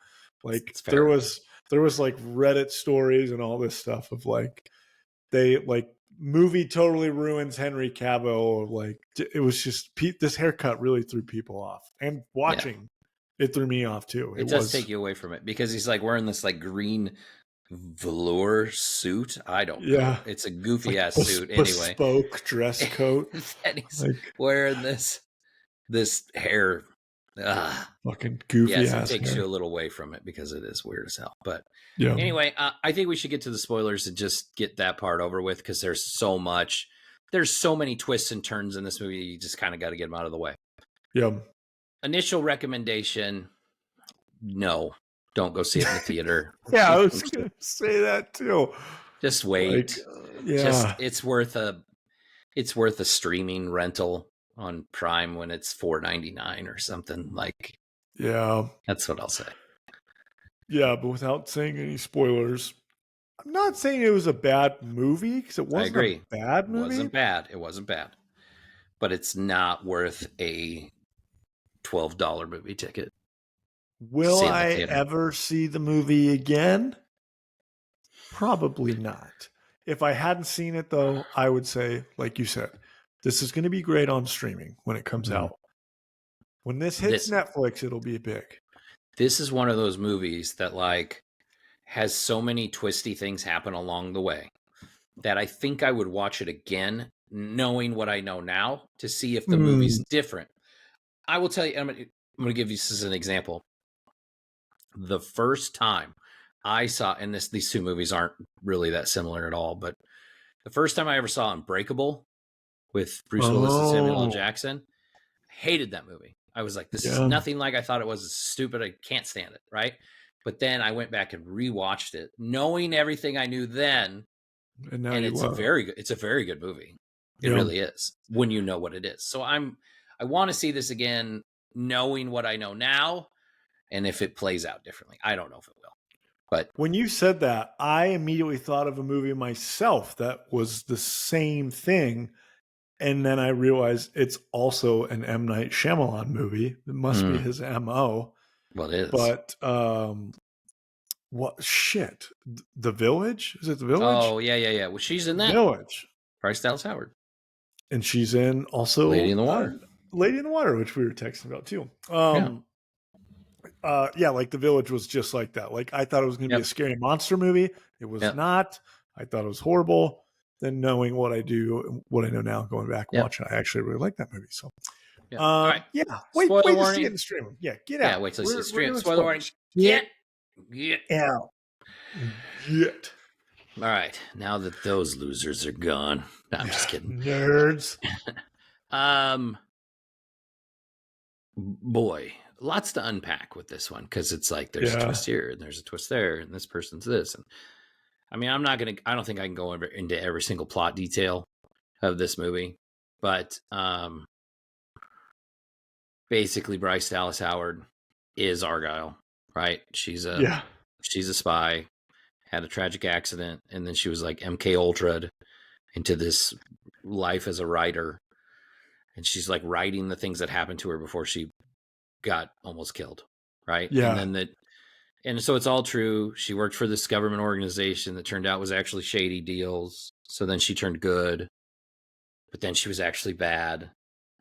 Like there was like Reddit stories and all this stuff of like they like movie totally ruins Henry Cavill. Like it was just this haircut really threw people off, and watching it threw me off too.
It does take you away from it because he's like wearing this like green velour suit. I don't know. It's a goofy ass suit anyway.
Bespoke dress coat.
And he's wearing this hair.
Fucking goofy ass.
It takes you a little away from it because it is weird as hell. But anyway, I think we should get to the spoilers and just get that part over with because there's so many twists and turns in this movie. You just kind of got to get them out of the way.
Yeah.
Initial recommendation: no. Don't go see it in the theater.
I was going to say that too.
Just wait. It's worth a streaming rental on Prime when it's $4.99 or something like.
Yeah,
that's what I'll say.
Yeah, but without saying any spoilers, I'm not saying it was a bad movie because it wasn't a bad movie.
It wasn't bad, but it's not worth a $12 movie ticket.
Will I ever see the movie again? Probably not. If I hadn't seen it, though, I would say, like you said, this is going to be great on streaming when it comes out. When this hits Netflix, it'll be big.
This is one of those movies that like has so many twisty things happen along the way that I think I would watch it again, knowing what I know now, to see if the movie's different. I will tell you, I'm going to give you this as an example. The first time I saw, and these two movies aren't really that similar at all, but the first time I ever saw Unbreakable with Bruce Willis and Samuel L. Jackson, hated that movie. I was like, this is nothing like I thought it was. It's stupid. I can't stand it. Right. But then I went back and rewatched it, knowing everything I knew then. And it's a very good movie. It really is when you know what it is. So I'm I want to see this again, knowing what I know now, and if it plays out differently. I don't know if it will. But
when you said that, I immediately thought of a movie myself that was the same thing. And then I realized it's also an M. Night Shyamalan movie. It must be his MO.
Well, it is.
But what shit? The Village? Is it The Village?
Oh, yeah. Well, she's in that.
Village.
Bryce Dallas Howard.
And she's in also
Lady in the Water.
Lady in the Water, which we were texting about too. Like The Village was just like that. Like I thought it was going to be a scary monster movie. It was not. I thought it was horrible. Then knowing what I know now, going back and watching, I actually really like that movie. So,
all right.
Wait
warning.
to see it in streaming. Yeah, get out.
Yeah, wait till you see the stream. Spoiler warning. Get
out. Get.
All right. Now that those losers are gone. No, I'm just kidding.
Nerds.
Boy, lots to unpack with this one because it's like there's a twist here and there's a twist there and this person's this. And I mean, I don't think I can go into every single plot detail of this movie, but basically Bryce Dallas Howard is Argylle, right? She's a spy, had a tragic accident, and then she was like MK Ultra'd into this life as a writer. And she's like writing the things that happened to her before she got almost killed, right?
Yeah.
And so it's all true. She worked for this government organization that turned out was actually shady deals. So then she turned good, but then she was actually bad.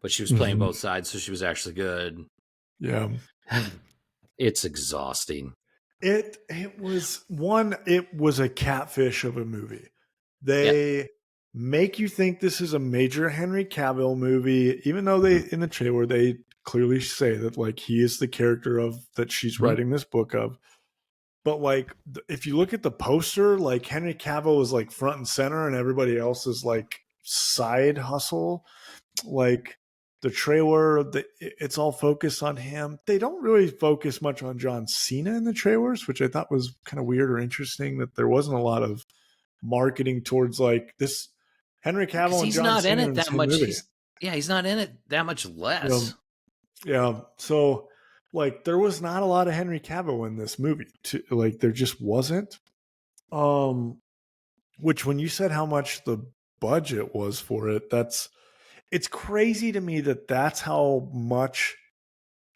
But she was playing both sides, so she was actually good.
Yeah.
It's exhausting.
It was a catfish of a movie. They make you think this is a major Henry Cavill movie, even though in the trailer they clearly say that like he is the character that she's writing this book of. But like if you look at the poster, like Henry Cavill is like front and center and everybody else is like side hustle. Like the trailer, it's all focused on him. They don't really focus much on John Cena in the trailers, which I thought was kind of weird or interesting, that there wasn't a lot of marketing towards like this Henry Cavill and John Cena in that much.
He's not in it that much less.
So like there was not a lot of Henry Cavill in this movie. Like there just wasn't. Which when you said how much the budget was for it, it's crazy to me that that's how much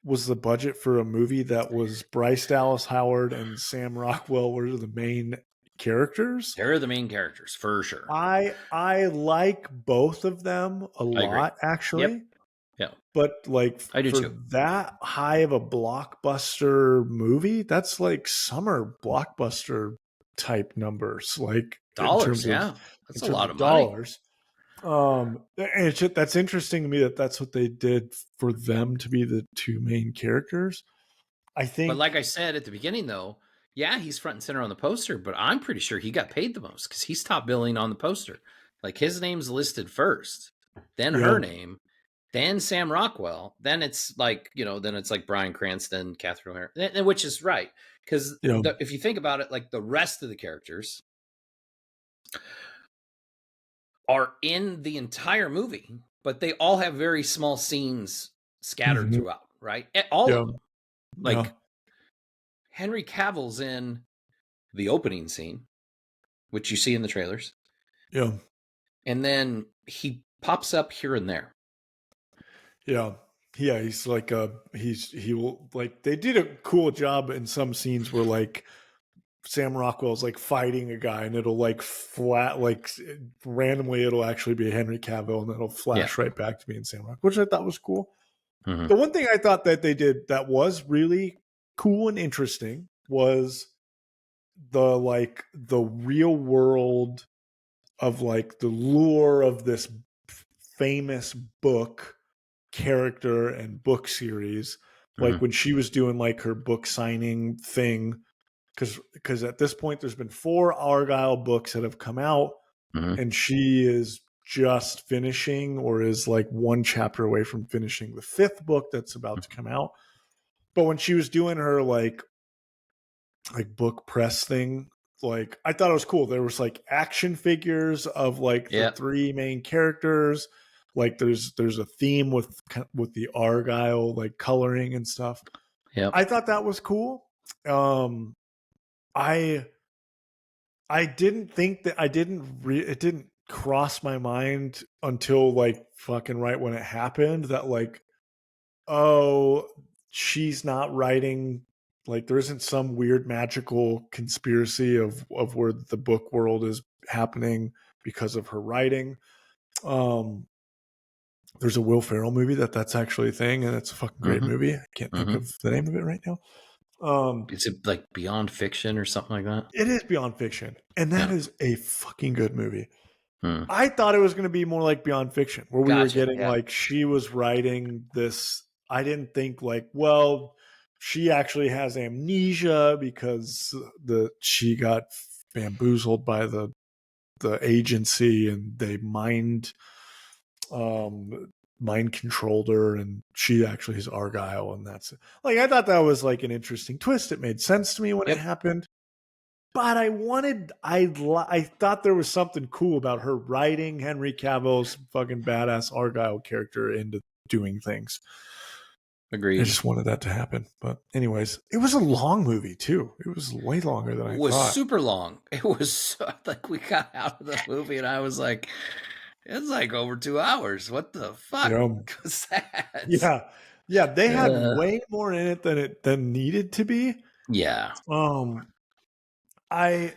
was the budget for a movie that was Bryce Dallas Howard and Sam Rockwell were the main characters.
They're the main characters for sure.
I like both of them a lot, actually.
Yep.
But like
I do too.
That high of a blockbuster movie, that's like summer blockbuster type numbers, like
dollars. That's a lot of dollars.
And that's interesting to me that's what they did for them to be the two main characters. I think,
but like I said at the beginning, though, he's front and center on the poster, but I'm pretty sure he got paid the most because he's top billing on the poster. Like his name's listed first, then her name, then Sam Rockwell, then it's like Bryan Cranston, Catherine O'Hara, which is right because if you think about it, like the rest of the characters are in the entire movie, but they all have very small scenes scattered throughout, right? All of them. Like Henry Cavill's in the opening scene, which you see in the trailers.
Yeah.
And then he pops up here and there.
Yeah. Yeah, he's like he will like they did a cool job in some scenes where like Sam Rockwell's like fighting a guy and it'll like randomly it'll actually be Henry Cavill and it'll flash right back to being Sam Rockwell, which I thought was cool. The one thing I thought that they did that was really cool and interesting was the real world of like the lure of this famous book character and book series. Like when she was doing like her book signing thing, because at this point there's been 4 Argylle books that have come out and she is just finishing or is like 1 chapter away from finishing the 5th book that's about to come out. But when she was doing her like book press thing, like I thought it was cool. There was like action figures of like the 3 main characters. like there's a theme with the Argylle like coloring and stuff.
Yep.
I thought that was cool. I didn't think that it didn't cross my mind until like fucking right when it happened that like, oh, she's not writing, like there isn't some weird magical conspiracy of where the book world is happening because of her writing. There's a Will Ferrell movie that's actually a thing, and it's a fucking great movie. I can't think of the name of it right now.
Is it like Beyond Fiction or something like that?
It is Beyond Fiction, and that is a fucking good movie.
Hmm.
I thought it was going to be more like Beyond Fiction, where we were getting
yeah.
like she was writing this. I didn't think like, well, she actually has amnesia because she got bamboozled by the agency and they mind controlled her, and she actually is Argylle, and that's it. Like I thought that was like an interesting twist. It made sense to me when it happened. But I thought there was something cool about her writing Henry Cavill's fucking badass Argylle character into doing things.
Agreed.
I just wanted that to happen. But anyways, it was a long movie too. It was way longer than I thought.
It was super long. It was like we got out of the movie and I was like, it's like over 2 hours. What the fuck was that?
Yeah. Yeah, they had way more in it than needed to be.
Yeah.
I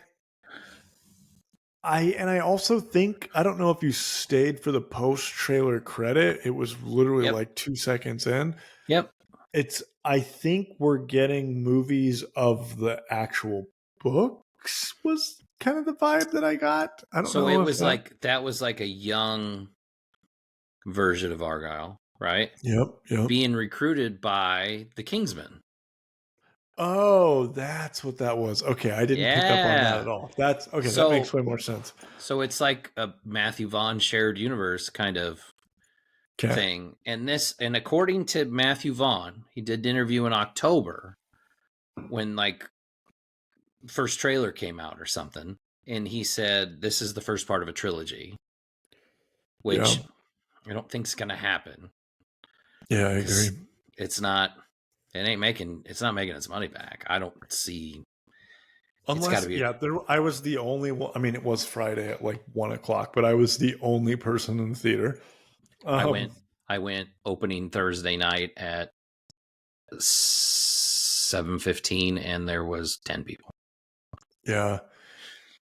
also think, I don't know if you stayed for the post-trailer credit. It was literally like 2 seconds in.
Yep.
I think we're getting movies of the actual books was kind of the vibe that I got. I don't know.
So it was that was like a young version of Argylle, right?
Yep.
Being recruited by the Kingsmen.
Oh, that's what that was. Okay, I didn't pick up on that at all. That's okay. So, that makes way more sense.
So it's like a Matthew Vaughn shared universe kind of thing. And according to Matthew Vaughn, he did an interview in October when like first trailer came out or something, and he said this is the first part of a trilogy, which I don't think is going to happen.
Yeah, I agree.
It's not making its money back. I don't see.
Unless, I was the only one. I mean, it was Friday at like 1:00, but I was the only person in the theater.
I went opening Thursday night at 7:15, and there was 10 people.
Yeah,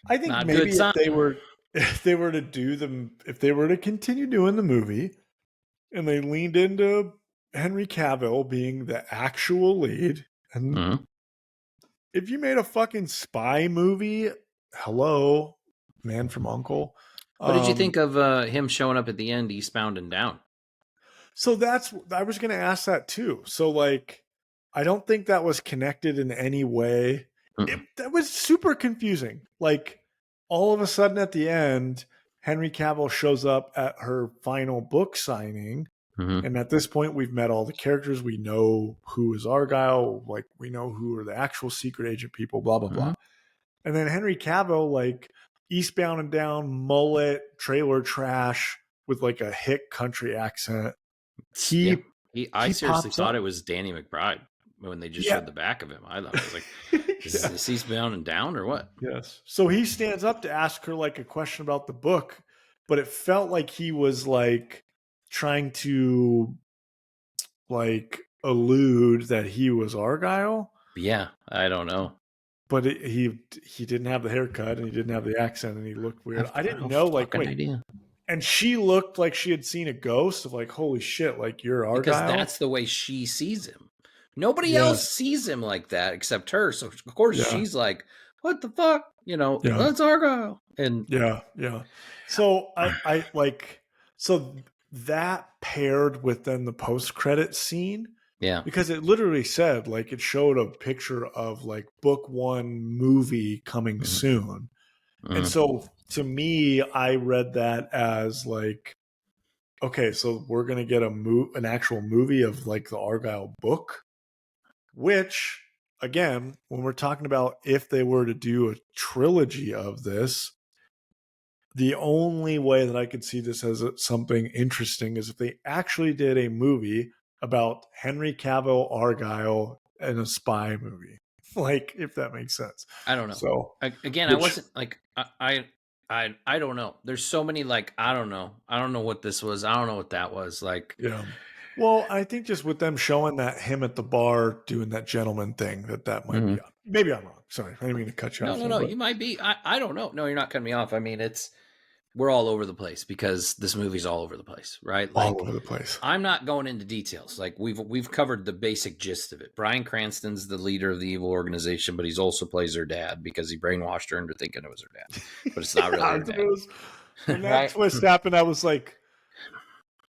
I think maybe if they were to continue doing the movie, and they leaned into Henry Cavill being the actual lead, and if you made a fucking spy movie, hello, Man from U.N.C.L.E.
What did you think of him showing up at the end, eastbound and down?
So I was going to ask that too. So like, I don't think that was connected in any way. That was super confusing. Like all of a sudden at the end, Henry Cavill shows up at her final book signing. And at this point, we've met all the characters. We know who is Argylle. Like we know who are the actual secret agent people, blah, blah, blah. And then Henry Cavill, like eastbound and down, mullet, trailer trash with like a hick country accent.
I seriously thought it was Danny McBride when they just showed the back of him. I thought it was like, is this eastbound and down or what?
Yes. So he stands up to ask her like a question about the book, but it felt like he was like trying to like allude that he was Argylle.
Yeah, I don't know.
But he didn't have the haircut and he didn't have the accent and he looked weird. I didn't know like
idea.
And she looked like she had seen a ghost of like, holy shit, like you're Argylle.
Because that's the way she sees him. Nobody else sees him like that except her. So of course she's like, what the fuck? That's Argylle. And
yeah. So I like, so that paired with then the post-credit scene.
Yeah.
Because it literally said, like, it showed a picture of like book 1 movie coming soon. And so to me, I read that as like, okay, so we're going to get an actual movie of like the Argylle book, which again, when we're talking about if they were to do a trilogy of this, the only way that I could see this as something interesting is if they actually did a movie about Henry Cavill, Argylle, and a spy movie. Like, if that makes sense.
I don't know.
So
Again, I wasn't like I don't know. There's so many like I don't know. I don't know what this was. I don't know what that was. Like
yeah. Well, I think just with them showing that him at the bar doing that gentleman thing, that might be. Maybe I'm wrong. Sorry, I didn't mean to cut you off.
No. You might be. I don't know. No, you're not cutting me off. I mean, we're all over the place because this movie's all over the place, right? Like,
all over the place.
I'm not going into details. Like we've covered the basic gist of it. Bryan Cranston's the leader of the evil organization, but he's also plays her dad because he brainwashed her into thinking it was her dad, but it's not really her dad.
When that twist happened, I was like,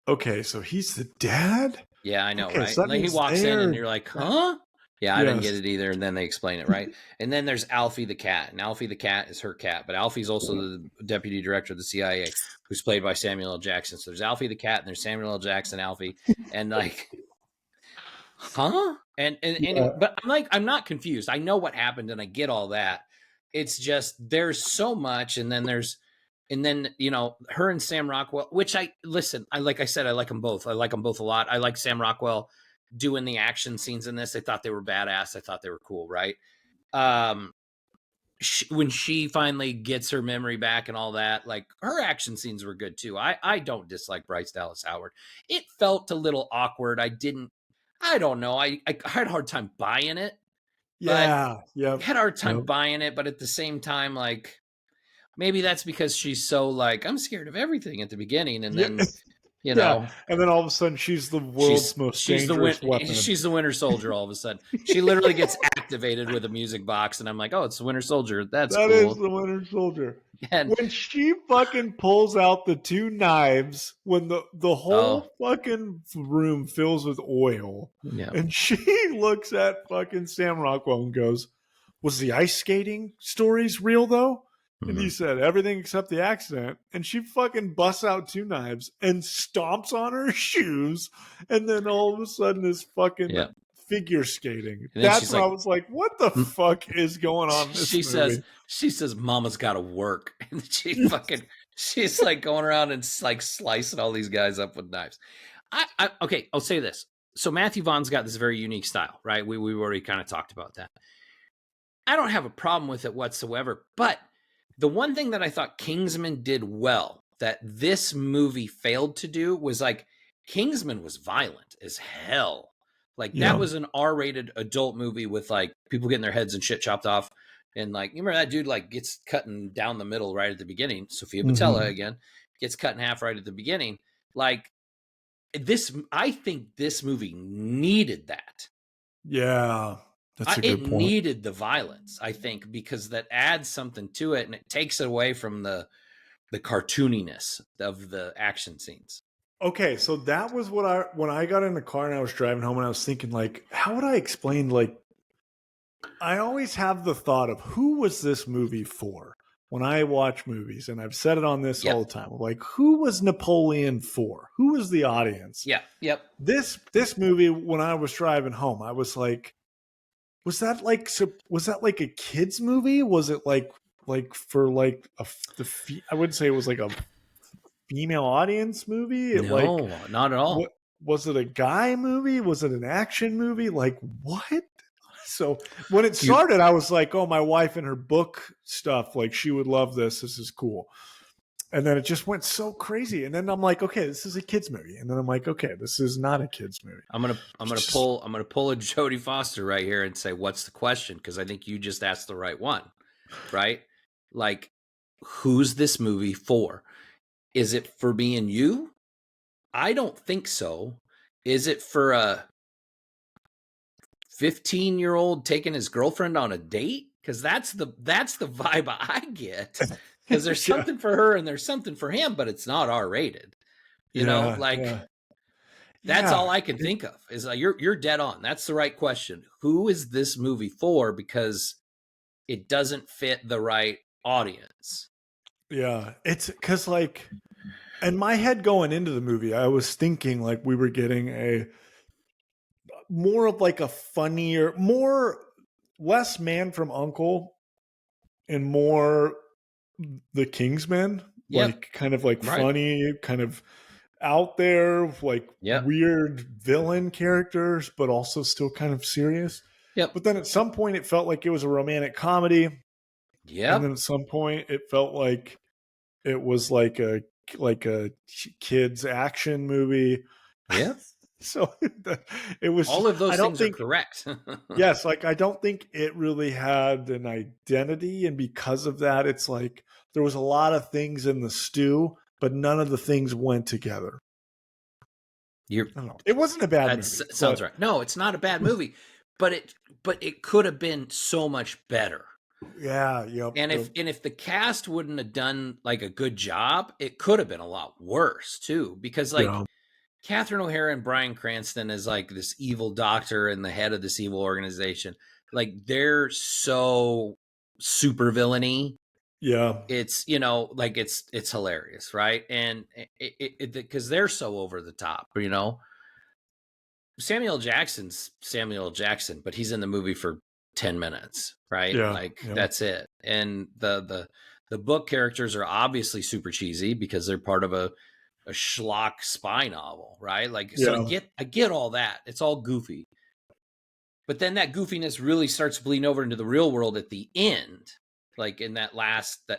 okay, so he's the dad?
Yeah, I know,
okay,
right?
So
like he walks in and you're like, huh? Yeah, I didn't get it either. And then they explain it, right? And then there's Alfie the cat. And Alfie the cat is her cat. But Alfie's also the deputy director of the CIA, who's played by Samuel L. Jackson. So there's Alfie the cat and there's Samuel L. Jackson, Alfie. And like, huh? And but I'm not confused. I know what happened and I get all that. It's just there's so much. And then, you know, her and Sam Rockwell, which like I said, I like them both. I like them both a lot. I like Sam Rockwell doing the action scenes in this. I thought they were badass. I thought they were cool, right? When she finally gets her memory back and all that, like her action scenes were good too. I don't dislike Bryce Dallas Howard. It felt a little awkward. I don't know. I had a hard time buying it.
Yeah.
I had a hard time buying it, but at the same time, like, maybe that's because she's so like, I'm scared of everything at the beginning. And then, you know,
and then all of a sudden she's the world's most dangerous weapon.
She's the Winter Soldier. All of a sudden, she literally gets activated with a music box, and I'm like, oh, it's the Winter Soldier. That cool.
Is the Winter Soldier. And when she fucking pulls out the two knives, when the whole fucking room fills with oil, and she looks at fucking Sam Rockwell and goes, "Was the ice skating stories real though?" And he said, everything except the accident. And she fucking busts out two knives and stomps on her shoes. And then all of a sudden is fucking figure skating. That's when I was like, what the fuck is going on in this movie?
She says, Mama's got to work. And she's like going around and like slicing all these guys up with knives. Okay, I'll say this. So Matthew Vaughn's got this very unique style, right? We already kind of talked about that. I don't have a problem with it whatsoever, but the one thing that I thought Kingsman did well that this movie failed to do was like Kingsman was violent as hell. Like that was an R-rated adult movie with like people getting their heads and shit chopped off. And like, you remember that dude like gets cutting down the middle right at the beginning. Sophia Boutella again gets cut in half right at the beginning. Like this, I think this movie needed that.
Yeah. That's a good point.
It needed the violence, I think, because that adds something to it and it takes it away from the cartooniness of the action scenes.
Okay, so that was what when I got in the car and I was driving home and I was thinking, like, how would I explain, like, I always have the thought of who was this movie for when I watch movies, and I've said it on this all the time. Like, who was Napoleon for? Who was the audience?
Yeah, yep.
This movie, when I was driving home, I was like, was that like a kids movie? Was it like for like I wouldn't say it was like a female audience movie.
No, not at all.
Was it a guy movie? Was it an action movie? Like what? So when it started, I was like, oh, my wife and her book stuff, like she would love this. This is cool. And then it just went so crazy. And then I'm like, okay, this is a kids movie. And then I'm like, okay, this is not a kids movie.
I'm gonna pull a Jodie Foster right here and say, what's the question? Because I think you just asked the right one, right? Like, who's this movie for? Is it for me and you? I don't think so. Is it for a 15-year-old taking his girlfriend on a date? Because that's the vibe I get. Because there's something for her and there's something for him, but it's not R-rated. You know, like that's all I can think of is like, you're dead on. That's the right question. Who is this movie for? Because it doesn't fit the right audience.
Yeah, it's because like, in my head going into the movie, I was thinking like we were getting a more of like a funnier, less Man from U.N.C.L.E. and more the Kingsman like kind of like funny, kind of out there, like weird villain characters, but also still kind of serious. But then at some point it felt like it was a romantic comedy. And then at some point it felt like it was like a kids action movie.
Yeah.
So it was
all of those things are correct.
Yes, like I don't think it really had an identity, and because of that, it's like there was a lot of things in the stew, but none of the things went together. I don't know. It wasn't a bad movie.
Sounds right. No, it's not a bad movie, but it could have been so much better.
Yeah, yep.
And if the cast wouldn't have done like a good job, it could have been a lot worse too. Because like Catherine O'Hara and Bryan Cranston is like this evil doctor and the head of this evil organization. Like they're so super villainy.
Yeah,
it's like it's hilarious, right? And because they're so over the top, Samuel L. Jackson's Samuel L. Jackson, but he's in the movie for 10 minutes, right? That's it. And the book characters are obviously super cheesy because they're part of a schlock spy novel, right? Like, so I get all that. It's all goofy. But then that goofiness really starts bleeding over into the real world at the end. Like in that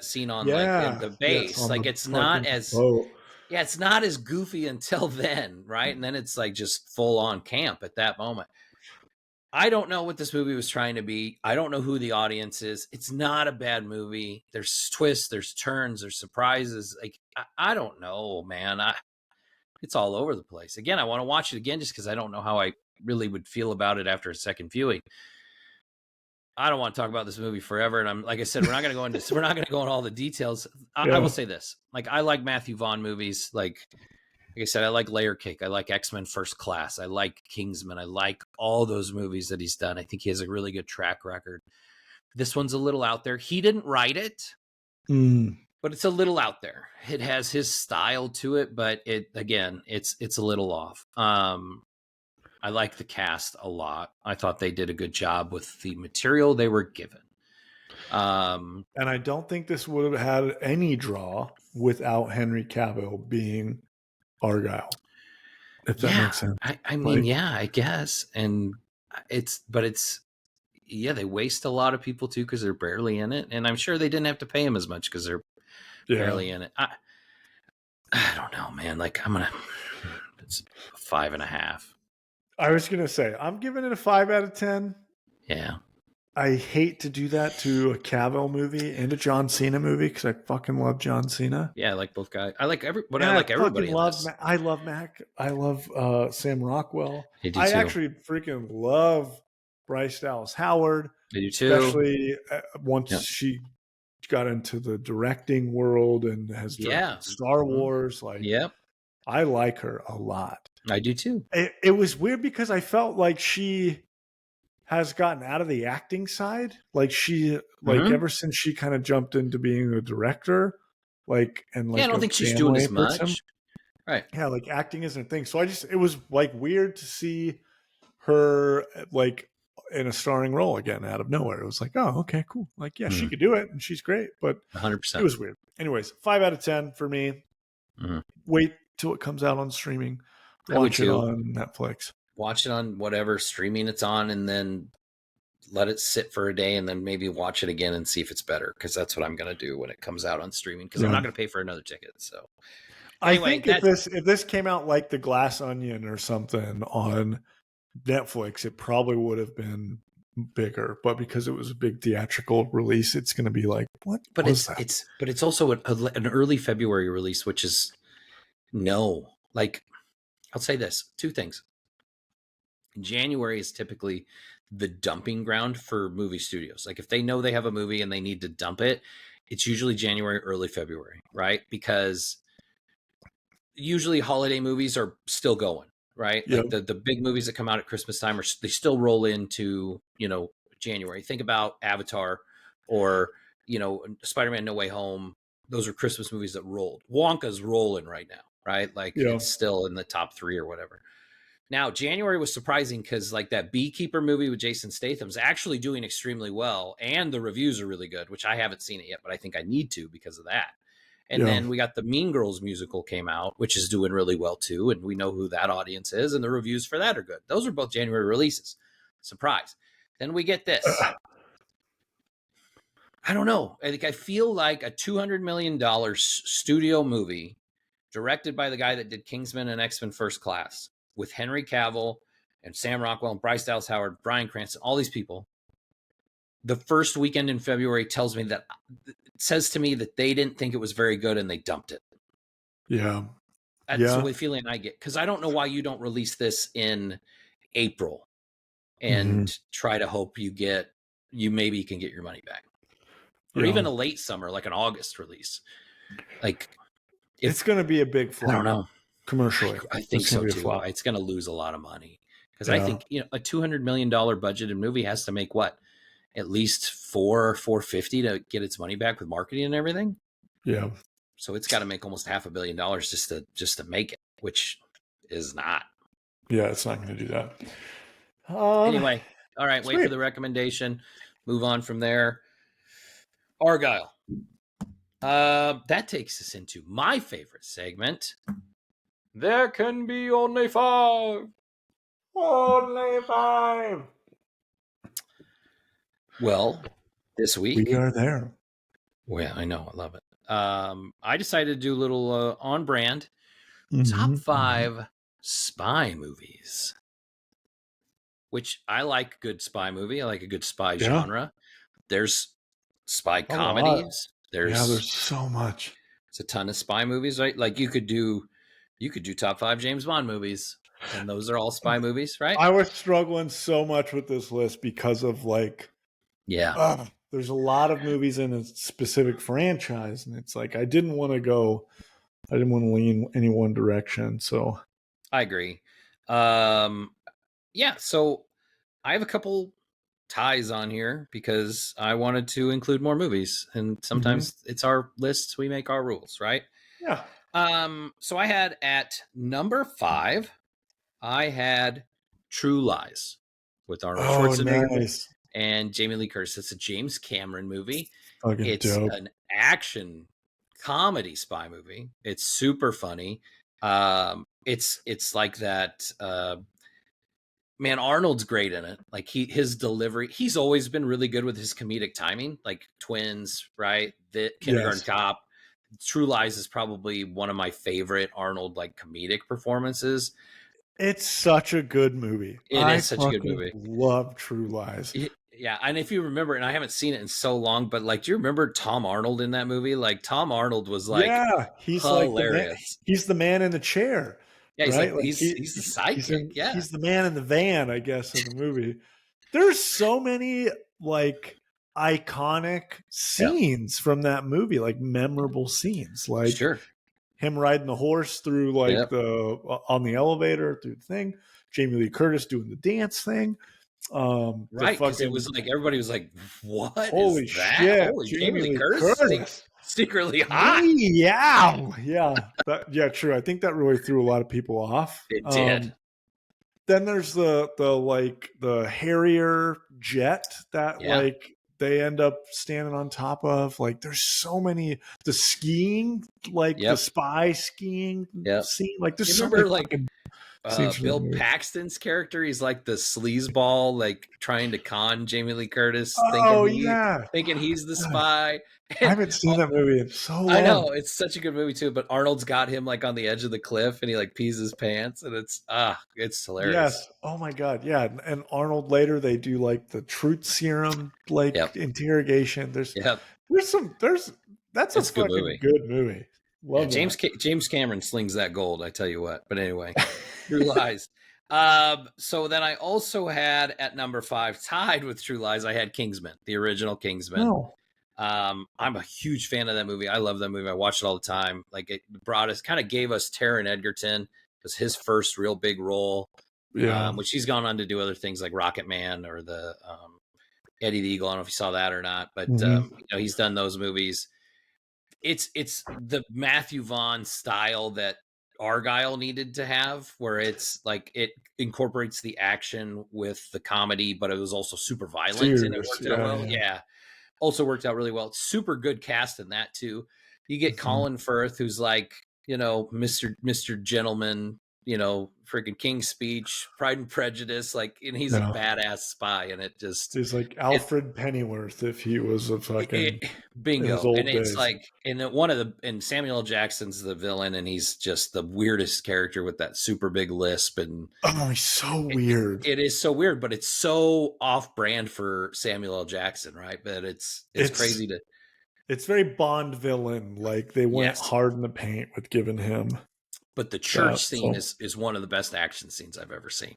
scene on like in the base, like it's not as it's not as goofy until then, right? And then it's like just full on camp at that moment. I don't know what this movie was trying to be. I don't know who the audience is. It's not a bad movie. There's twists, there's turns, there's surprises. Like I don't know, man. It's all over the place. Again, I want to watch it again just because I don't know how I really would feel about it after a second viewing. I don't want to talk about this movie forever. And I'm like I said, we're not going to go into all the details. I will say this. Like I like Matthew Vaughn movies. Like I said, I like Layer Cake. I like X-Men First Class. I like Kingsman. I like all those movies that he's done. I think he has a really good track record. This one's a little out there. He didn't write it, but it's a little out there. It has his style to it, but it's a little off. I like the cast a lot. I thought they did a good job with the material they were given.
And I don't think this would have had any draw without Henry Cavill being Argylle. If that makes sense.
I mean, I guess. And they waste a lot of people too because they're barely in it. And I'm sure they didn't have to pay him as much because they're barely in it. I don't know, man. Like it's 5.5.
I was going to say, I'm giving it a 5 out of 10.
Yeah.
I hate to do that to a Cavill movie and a John Cena movie because I fucking love John Cena.
Yeah, I like both guys. I like everybody.
I love Mac. I love Sam Rockwell.
I
actually freaking love Bryce Dallas Howard.
I do too.
Especially once she got into the directing world and has directed Star Wars. Like, I like her a lot.
I do too.
It was weird because I felt like she has gotten out of the acting side. Like ever since she kind of jumped into being a director, I don't
think she's doing as much. Right.
Yeah. Like acting isn't a thing. So it was like weird to see her like in a starring role again out of nowhere. It was like, oh, okay, cool. Like, she could do it and she's great, but
100%.
It was weird. Anyways, 5 out of 10 for me. Wait till it comes out on streaming. Watch it on Netflix.
Watch it on whatever streaming it's on, and then let it sit for a day, and then maybe watch it again and see if it's better. Because that's what I'm going to do when it comes out on streaming. Because I'm not going to pay for another ticket. So, anyway,
I think if this came out like The Glass Onion or something on Netflix, it probably would have been bigger. But because it was a big theatrical release, it's going to be like, what?
But it's also an early February release, which is like. I'll say this, 2 things. January is typically the dumping ground for movie studios. Like if they know they have a movie and they need to dump it, it's usually January, early February, right? Because usually holiday movies are still going, right? Like the big movies that come out at Christmas time they still roll into, January. Think about Avatar or, Spider-Man No Way Home. Those are Christmas movies that rolled. Wonka's rolling right now. Right? Like it's still in the top 3 or whatever. Now, January was surprising because like that Beekeeper movie with Jason Statham's actually doing extremely well. And the reviews are really good, which I haven't seen it yet, but I think I need to because of that. And then we got the Mean Girls musical came out, which is doing really well too. And we know who that audience is. And the reviews for that are good. Those are both January releases. Surprise. Then we get this. I don't know. I feel like a $200 million studio movie directed by the guy that did Kingsman and X-Men First Class with Henry Cavill and Sam Rockwell and Bryce Dallas Howard, Bryan Cranston, all these people. The first weekend in February says to me that they didn't think it was very good and they dumped it.
Yeah.
That's the feeling I get. Because I don't know why you don't release this in April and try to hope you maybe can get your money back. Or even a late summer, like an August release. Like
it's going to be a big flop.
I don't know.
Commercially.
I think so too. It's going to lose a lot of money. Because I think, a $200 million budgeted movie has to make what? At least $450 to get its money back with marketing and everything.
Yeah.
So it's got to make almost $500 million just to make it, which is not.
Yeah, it's not going to do that.
Anyway, all right. Wait for the recommendation. Move on from there. Argylle. That takes us into my favorite segment. There can be only 5.
Only 5.
Well, this week
we are there.
Well, I know. I love it. I decided to do a little on brand top 5 spy movies, which I like a good spy movie. I like a good spy genre. There's spy comedies.
There's so much.
It's a ton of spy movies, right? Like you could do top 5 James Bond movies, and those are all spy movies, right?
I was struggling so much with this list because of there's a lot of movies in a specific franchise, and it's like I didn't want to lean any one direction. So
I agree. So I have a couple ties on here because I wanted to include more movies, and sometimes it's our lists, we make our rules, right?
Yeah.
So I had at number 5, I had True Lies with Arnold Schwarzenegger and Jamie Lee Curtis. It's a James Cameron movie. It's an action comedy spy movie. It's super funny. It's like that. Man, Arnold's great in it. Like his delivery, he's always been really good with his comedic timing, like Twins, right? The Kindergarten Cop. True Lies is probably one of my favorite Arnold comedic performances.
It's such a good movie.
It is such a good movie.
Love True Lies.
Yeah, and if you remember, and I haven't seen it in so long, but do you remember Tom Arnold in that movie? Tom Arnold was
he's
hilarious.
He's the man in the chair.
Yeah,
right?
he's the sidekick.
He's the man in the van, I guess, in the movie. There's so many iconic scenes from that movie, memorable scenes,
sure.
Him riding the horse through on the elevator through the thing. Jamie Lee Curtis doing the dance thing.
Right, because it was everybody was like, "What?
Holy
is that?
shit!
Holy Jamie Lee Curtis, secretly hot."
Yeah, true. I think that really threw a lot of people off.
It did.
Then there's the Harrier jet that they end up standing on top of. There's so many. The skiing, the spy skiing scene. There's so many.
Bill Paxton's character, he's like the sleazeball, trying to con Jamie Lee Curtis, thinking he's the spy.
I haven't seen that movie in so long.
I know, it's such a good movie too, but Arnold's got him on the edge of the cliff and he pees his pants, and it's hilarious. Yes.
Oh my God. Yeah. And Arnold later, they do the truth serum, interrogation. That's a fucking good movie. Love
James Cameron slings that gold, I tell you what. But anyway, True Lies. So then I also had at number 5, tied with True Lies, I had Kingsman, the original Kingsman.
Oh.
I'm a huge fan of that movie. I love that movie. I watch it all the time. It gave us Taron Egerton. It was his first real big role.
Yeah.
Which he's gone on to do other things like Rocket Man or the Eddie the Eagle. I don't know if you saw that or not, but he's done those movies. It's the Matthew Vaughn style that Argylle needed to have, where it's it incorporates the action with the comedy, but it was also super violent. And it worked out well. Yeah. Also worked out really well. It's super good cast in that too. You get Colin Firth, who's like, Mr. Gentleman, freaking King's Speech, Pride and Prejudice, like, and he's a badass spy, and it just
he's like Alfred Pennyworth if he was a fucking in his
bingo.
old
And it's
days.
like, and Samuel L. Jackson's the villain, and he's just the weirdest character with that super big lisp, and
he's so weird.
It is so weird, but it's so off brand for Samuel L. Jackson, right? But it's crazy to.
It's very Bond villain. Like they went hard in the paint with giving him.
But the church scene is one of the best action scenes I've ever seen.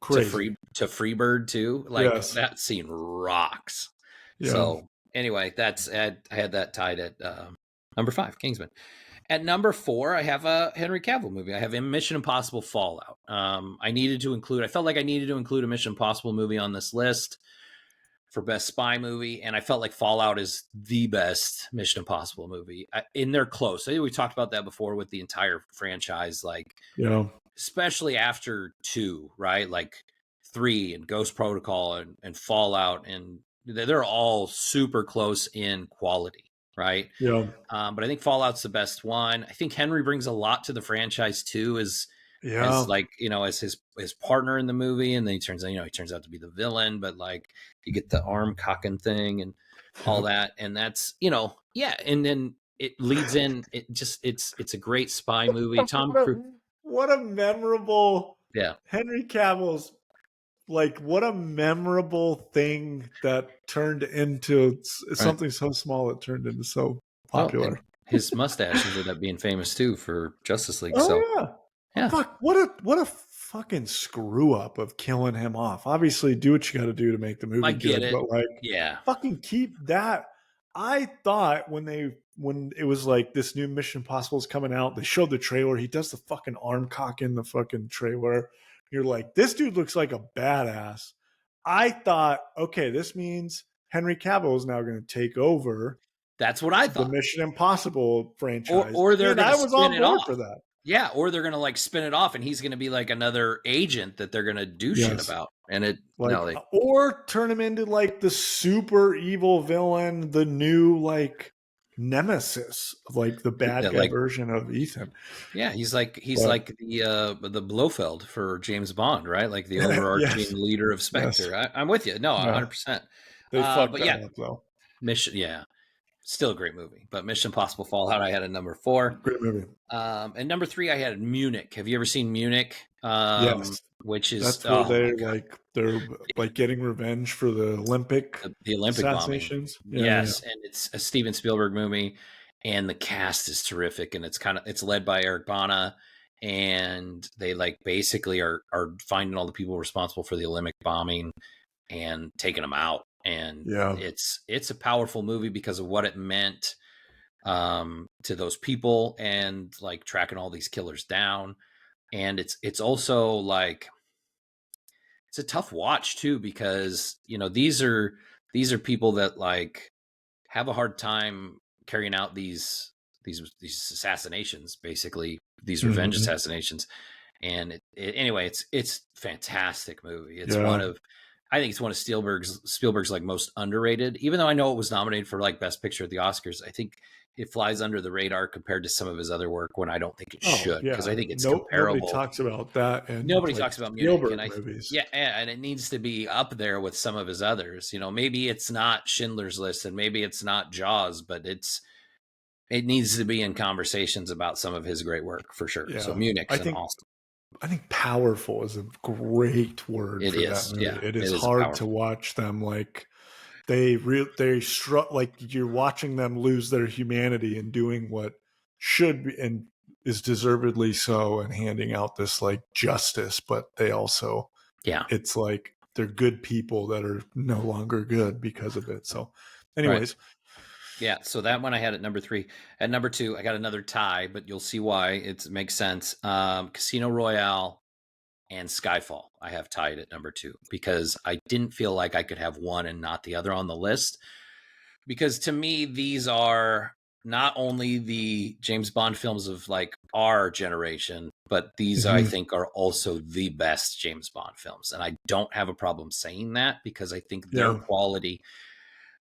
Crazy.
To Freebird too. Like that scene rocks. Yeah. So anyway, I had that tied at number 5, Kingsman. At number 4, I have a Henry Cavill movie. I have Mission Impossible Fallout. I felt like I needed to include a Mission Impossible movie on this list for best spy movie, and I felt like Fallout is the best Mission Impossible movie. And they're close. I think we talked about that before with the entire franchise, like, especially after 2, right? Like 3 and Ghost Protocol and Fallout, and they're all super close in quality, right?
Yeah.
But I think Fallout's the best one. I think Henry brings a lot to the franchise too, as like, as his partner in the movie, and then he turns out to be the villain, but like you get the arm cocking thing and all that, and that's and then it leads in. It's a great spy movie. Tom Cruise.
What a memorable Henry Cavill's what a memorable thing that turned into something so small that turned into so popular.
His mustache ended up being famous too for Justice League.
Yeah. Fuck, what a fucking screw up of killing him off. Obviously, do what you got to do to make the movie good, but fucking keep that. I thought when it was like this new Mission Impossible is coming out, they showed the trailer. He does the fucking arm cock in the fucking trailer. You're like, this dude looks like a badass. I thought, okay, this means Henry Cavill is now going to take over.
That's what I thought.
The Mission Impossible franchise.
Or they're going to spin it off
for that.
Yeah, or they're going to like spin it off, and he's going to be like another agent that they're going to do shit about. And
or turn him into like the super evil villain, the new like nemesis of like the bad guy version of Ethan.
Yeah, he's like the Blofeld for James Bond, right? Like the overarching leader of Spectre. Yes. I'm with you. No, 100%.
They fucked that up though.
Still a great movie, but Mission Impossible Fallout I had at number 4.
Great movie.
And number 3 I had Munich. Have you ever seen Munich?
Yes.
Which is
that's where they're like getting revenge for the Olympic assassinations.
Yes, and it's a Steven Spielberg movie, and the cast is terrific, and it's led by Eric Bana, and they like basically are finding all the people responsible for the Olympic bombing and taking them out. And it's a powerful movie because of what it meant to those people, and like tracking all these killers down. And it's also like it's a tough watch too, because these are people that like have a hard time carrying out these assassinations, basically these revenge assassinations. And anyway, it's fantastic movie. It's I think it's one of Spielberg's like most underrated, even though I know it was nominated for like Best Picture at the Oscars. I think it flies under the radar compared to some of his other work, when I don't think it should, because I think it's comparable.
Nobody talks about that, and
nobody talks about Munich,
movies.
And it needs to be up there with some of his others. Maybe it's not Schindler's List, and maybe it's not Jaws, but it needs to be in conversations about some of his great work for sure. Yeah. So Munich's awesome.
I think powerful is a great word for that movie. Yeah, it is hard to watch them like they like you're watching them lose their humanity and doing what should be and is deservedly so, and handing out this like justice, but they also it's like they're good people that are no longer good because of it. So anyways.
Right. Yeah, so that one I had at number 3. At number 2, I got another tie, but you'll see why. It makes sense. Casino Royale and Skyfall I have tied at number 2, because I didn't feel like I could have one and not the other on the list. Because to me, these are not only the James Bond films of like our generation, but these I think are also the best James Bond films. And I don't have a problem saying that, because I think their quality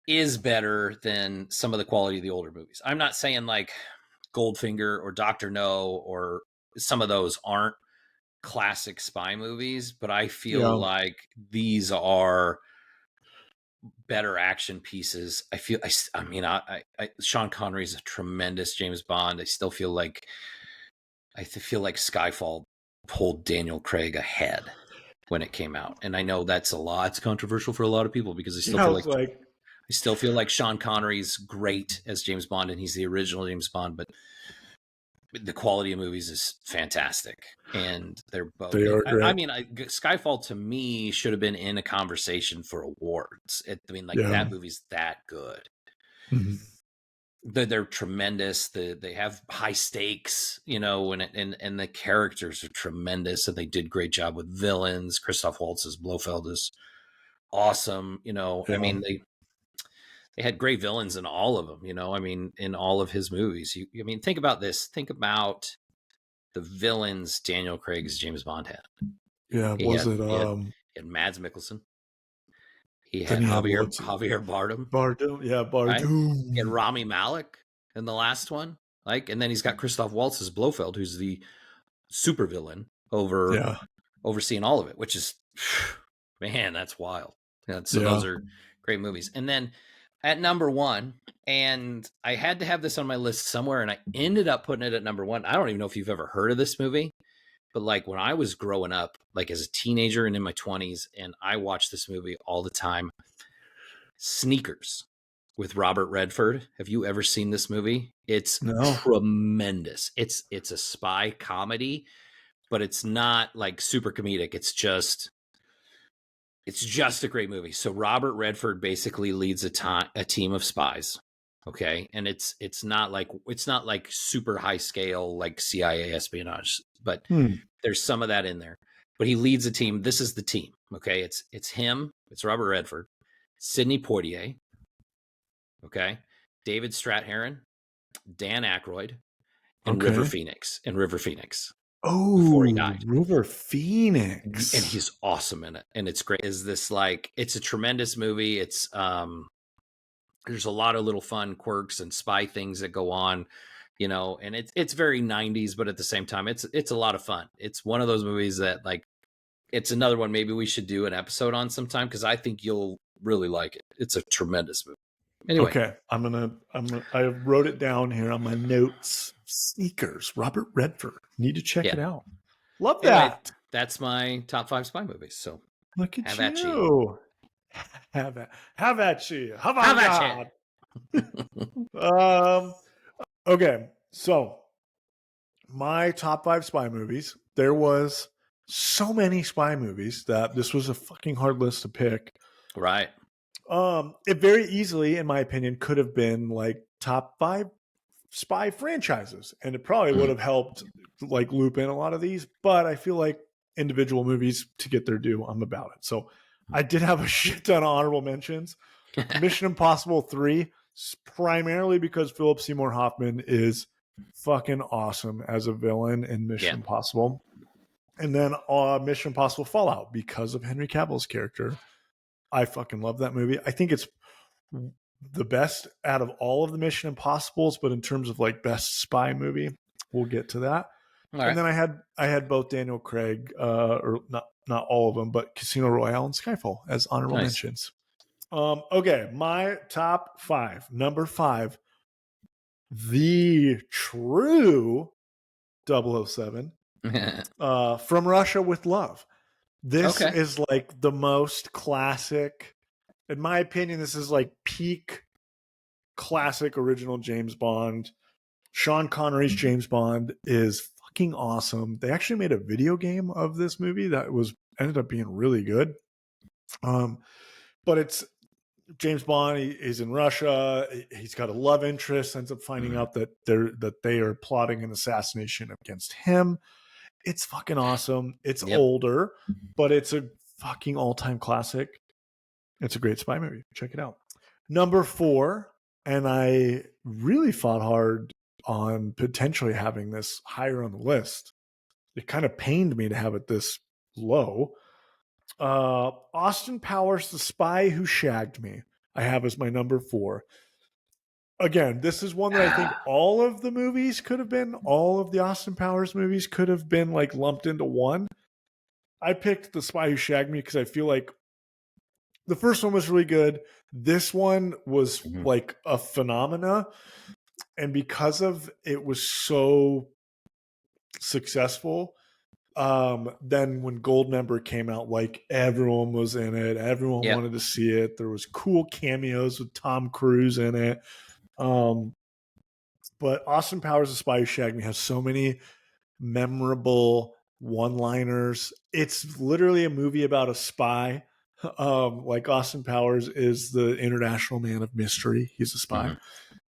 is better than some of the quality of the older movies. I'm not saying like Goldfinger or Dr. No or some of those aren't classic spy movies, but I feel like these are better action pieces. I mean, Sean Connery is a tremendous James Bond. I feel like Skyfall pulled Daniel Craig ahead when it came out. And I know that's it's controversial for a lot of people because I still feel like Sean Connery's great as James Bond and he's the original James Bond, but the quality of movies is fantastic. And they're both, Skyfall to me should have been in a conversation for awards. That movie's that good.
Mm-hmm.
They're tremendous. They have high stakes, and the characters are tremendous. And they did great job with villains. Christoph Waltz's Blofeld is awesome. I mean, they had great villains in all of them, in all of his movies. Think about this. Think about the villains Daniel Craig's James Bond had.
Yeah,
he had Mads Mikkelsen. He had Javier Bardem.
Bardem.
Right? He had Rami Malek in the last one. And then he's got Christoph Waltz's Blofeld, who's the super villain overseeing all of it, which is, man, that's wild. Those are great movies. And then at number one, and I had to have this on my list somewhere, and I ended up putting it at number one. I don't even know if you've ever heard of this movie, but when I was growing up, as a teenager and in my 20s, and I watched this movie all the time, Sneakers with Robert Redford. Have you ever seen this movie? It's tremendous. It's a spy comedy, but it's not super comedic. It's just a great movie. So Robert Redford basically leads a team of spies. Okay. And it's not super high scale, CIA espionage, but there's some of that in there, but he leads a team. This is the team. Okay. It's him. It's Robert Redford, Sidney Poitier. Okay. David Strathairn, Dan Aykroyd, and River Phoenix.
Oh, before he died. River Phoenix.
And he's awesome in it. And it's great. It's a tremendous movie. It's, there's a lot of little fun quirks and spy things that go on, and it's very 90s, but at the same time, it's a lot of fun. It's one of those movies that it's another one maybe we should do an episode on sometime, because I think you'll really like it. It's a tremendous movie. Anyway.
Okay. I wrote it down here on my notes. Sneakers, Robert Redford. Need to check it out. Love that.
That's my top 5 spy movies. So
look at you. Have at you. Have at you. Okay. So my top 5 spy movies. There was so many spy movies that this was a fucking hard list to pick.
Right.
It very easily, in my opinion, could have been top 5 spy franchises, and it probably would have helped loop in a lot of these, but I feel like individual movies, to get their due, I'm about it. So I did have a shit ton of honorable mentions. Mission Impossible 3, primarily because Philip Seymour Hoffman is fucking awesome as a villain in Mission Impossible. And then Mission Impossible Fallout, because of Henry Cavill's character. I fucking love that movie. I think it's the best out of all of the Mission Impossibles, but in terms of best spy movie, we'll get to that. All and then I had both Daniel Craig, or not all of them, but Casino Royale and Skyfall as honorable mentions. Okay, my top 5. Number 5, the true 007, From Russia with Love. This is the most classic. In my opinion, this is peak classic original James Bond. Sean Connery's James Bond is fucking awesome. They actually made a video game of this movie that ended up being really good. But it's James Bond. He's in Russia. He's got a love interest. Ends up finding out that they are plotting an assassination against him. It's fucking awesome. It's older, but it's a fucking all-time classic. It's a great spy movie. Check it out. Number 4, and I really fought hard on potentially having this higher on the list. It kind of pained me to have it this low. Austin Powers, The Spy Who Shagged Me. I have as my number 4. Again, this is one that I think all of the movies could have been, all of the Austin Powers movies could have been like lumped into one. I picked The Spy Who Shagged Me because I feel like the first one was really good. This one was like a phenomena. And because of it was so successful, then when Goldmember came out, like everyone was in it. Everyone wanted to see it. There was cool cameos with Tom Cruise in it. But Austin Powers, The Spy Who Shagged Me has so many memorable one-liners. It's literally a movie about a spy. Like Austin Powers is the international man of mystery. He's a spy.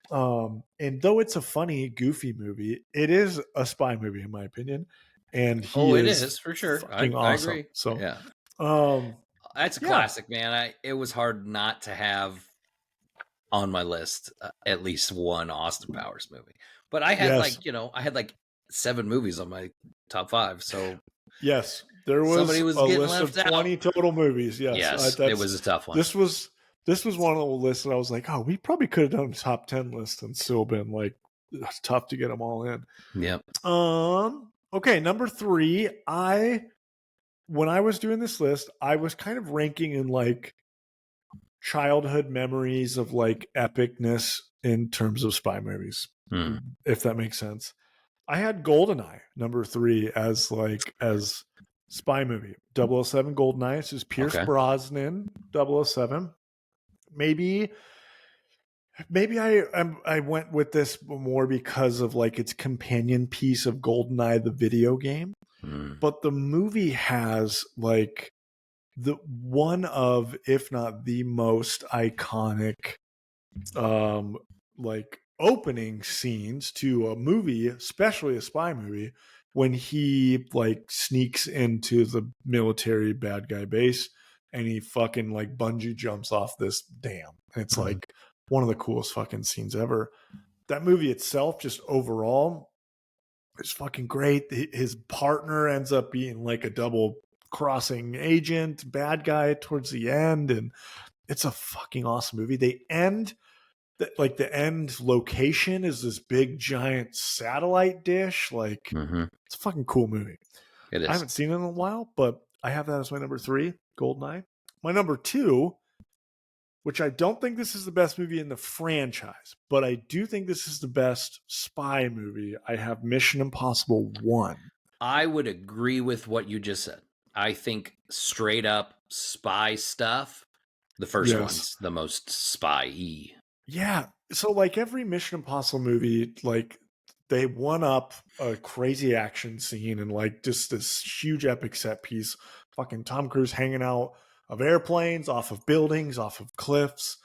And though it's a funny, goofy movie, it is a spy movie in my opinion. And
it is for sure.
Fucking
I
awesome.
agree.
So
yeah, that's a
yeah.
classic, man. It was hard not to have on my list at least one Austin Powers movie. But I had I had like 7 movies on my top 5. So
yes, there was a list of 20
out.
total movies. Yes,
it was a tough one.
This was one of the lists that I was like, oh, we probably could have done a top 10 list and still been like, it's tough to get them all in.
Yep.
Okay, number 3. When I was doing this list, I was kind of ranking in like childhood memories of like epicness in terms of spy movies, if that makes sense. I had GoldenEye number 3 as spy movie. 007 GoldenEye. It's just Pierce Brosnan 007. Maybe I went with this more because of like its companion piece of GoldenEye, the video game. But the movie has like the one of, if not the most iconic like opening scenes to a movie, especially a spy movie, when he like sneaks into the military bad guy base and he fucking like bungee jumps off this dam. It's like one of the coolest fucking scenes ever. That movie itself, just overall, is fucking great. His partner ends up being like a double crossing agent, bad guy towards the end, and it's a fucking awesome movie. The end location is this big giant satellite dish. Like it's a fucking cool movie.
It is.
I haven't seen it in a while, but I have that as my number 3, GoldenEye. My number 2, which I don't think this is the best movie in the franchise, but I do think this is the best spy movie. I have Mission Impossible 1.
I would agree with what you just said. I think straight up spy stuff, the first one's the most spy-y.
Yeah. So like every Mission Impossible movie, like they one up a crazy action scene and like just this huge epic set piece. Fucking Tom Cruise hanging out of airplanes, off of buildings, off of cliffs.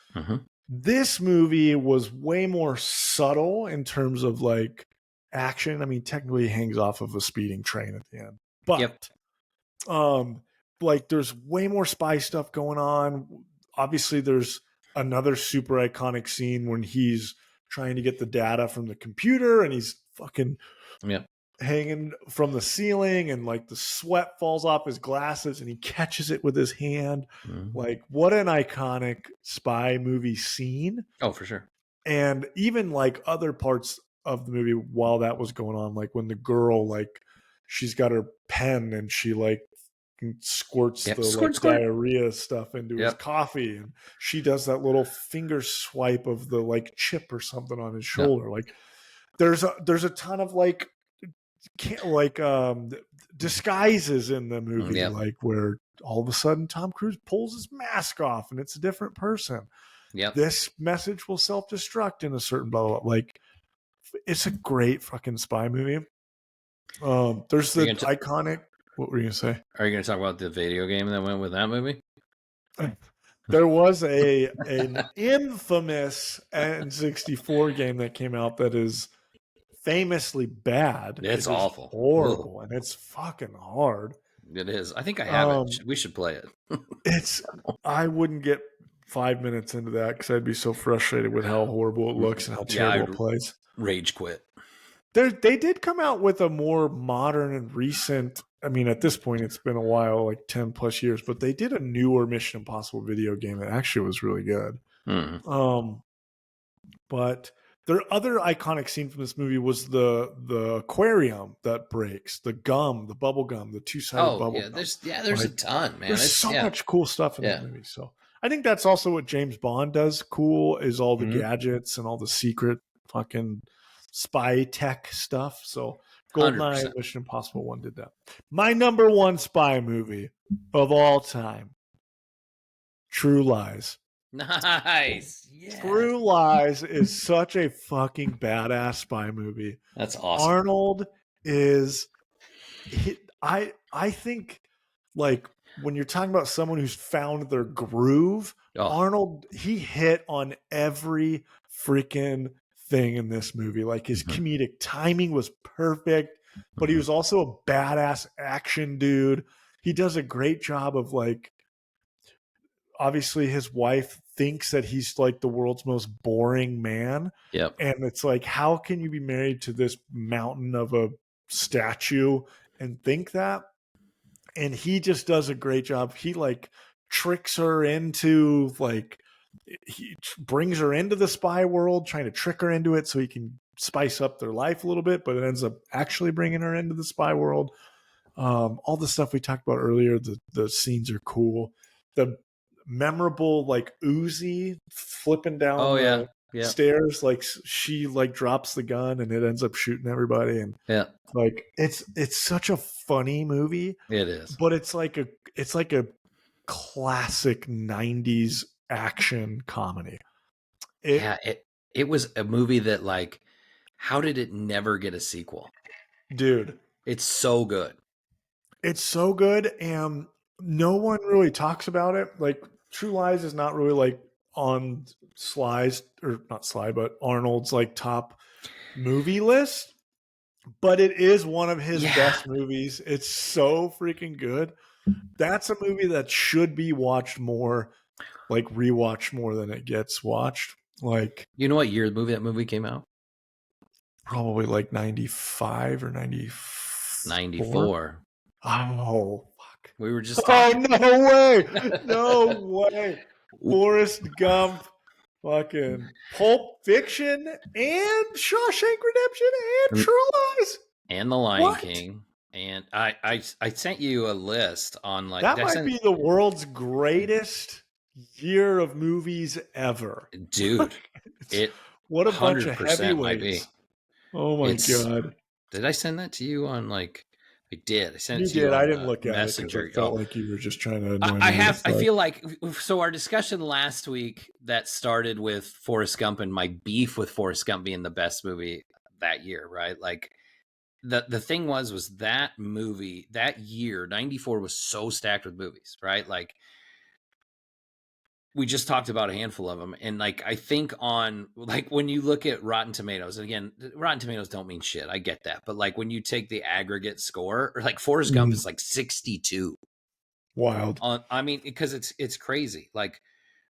This movie was way more subtle in terms of like action. I mean, technically he hangs off of a speeding train at the end, but like there's way more spy stuff going on. Obviously there's another super iconic scene when he's trying to get the data from the computer and he's fucking hanging from the ceiling and like the sweat falls off his glasses and he catches it with his hand. Like what an iconic spy movie scene.
Oh, for sure.
And even like other parts of the movie while that was going on, like when the girl, like she's got her pen and she like squirts the diarrhea stuff into his coffee and she does that little finger swipe of the like chip or something on his shoulder. Like there's a ton of like disguises in the movie, like where all of a sudden Tom Cruise pulls his mask off and it's a different person. This message will self-destruct in a certain blah, blah, blah. Like it's a great fucking spy movie. There's the iconic. What were you gonna say?
Are you gonna talk about the video game that went with that movie?
There was an infamous N64 game that came out that is famously bad.
It's awful,
horrible, and it's fucking hard.
It is. I think I have it. We should play it.
I wouldn't get 5 minutes into that because I'd be so frustrated with how horrible it looks and how terrible it plays.
Rage quit.
They did come out with a more modern and recent. I mean, at this point, it's been a while, like 10 plus years, but they did a newer Mission Impossible video game that actually was really good. But their other iconic scene from this movie was the aquarium that breaks, the bubble gum, the two-sided bubble gum.
There's
like,
a ton, man.
There's so much cool stuff in that movie. So I think that's also what James Bond does cool, is all the gadgets and all the secret fucking spy tech stuff. So GoldenEye and Mission Impossible 1 did that. My number one spy movie of all time, True Lies.
Nice. Yes.
True Lies is such a fucking badass spy movie.
That's awesome.
Arnold is, I think, like, when you're talking about someone who's found their groove, Arnold, he hit on every freaking thing in this movie. Like, his comedic timing was perfect, but he was also a badass action dude. He does a great job of, like, obviously his wife thinks that he's like the world's most boring man.
Yep.
And it's like, how can you be married to this mountain of a statue and think that? And he just does a great job. He like tricks her into, like, he brings her into the spy world, trying to trick her into it so he can spice up their life a little bit, but it ends up actually bringing her into the spy world. All the stuff we talked about earlier, the scenes are cool. The memorable, like, Uzi flipping down the stairs, like she like drops the gun and it ends up shooting everybody, and like it's such a funny movie.
It is,
but it's like a classic 90s action comedy.
It was a movie that, like, how did it never get a sequel?
Dude,
it's so good.
It's so good, and no one really talks about it. Like, True Lies is not really like on Arnold's like top movie list, but it is one of his best movies. It's so freaking good. That's a movie that should be watched more, like rewatched more than it gets watched. Like,
you know what year that movie came out?
Probably like 95 or 94.
94.
Oh, fuck.
We were just talking.
Oh, no way. No way. Forrest Gump, fucking Pulp Fiction, and Shawshank Redemption, and True Lies.
And The Lion King. And I sent you a list on, like,
that might be the world's greatest year of movies ever.
Dude,
what a bunch of heavyweights. Oh my God.
Did I send that to you on, like, I did. I sent it to
you.
You
I didn't look at
Messenger.
It. I felt like you were just trying to annoy me.
I feel like, so our discussion last week that started with Forrest Gump and my beef with Forrest Gump being the best movie that year, right? Like, the thing was that movie, that year, 94 was so stacked with movies, right? Like, we just talked about a handful of them. And, like, I think on, like, when you look at Rotten Tomatoes, and again, Rotten Tomatoes don't mean shit. I get that. But, like, when you take the aggregate score, like, Forrest Gump is like 62.
Wild.
I mean, because it's crazy. Like,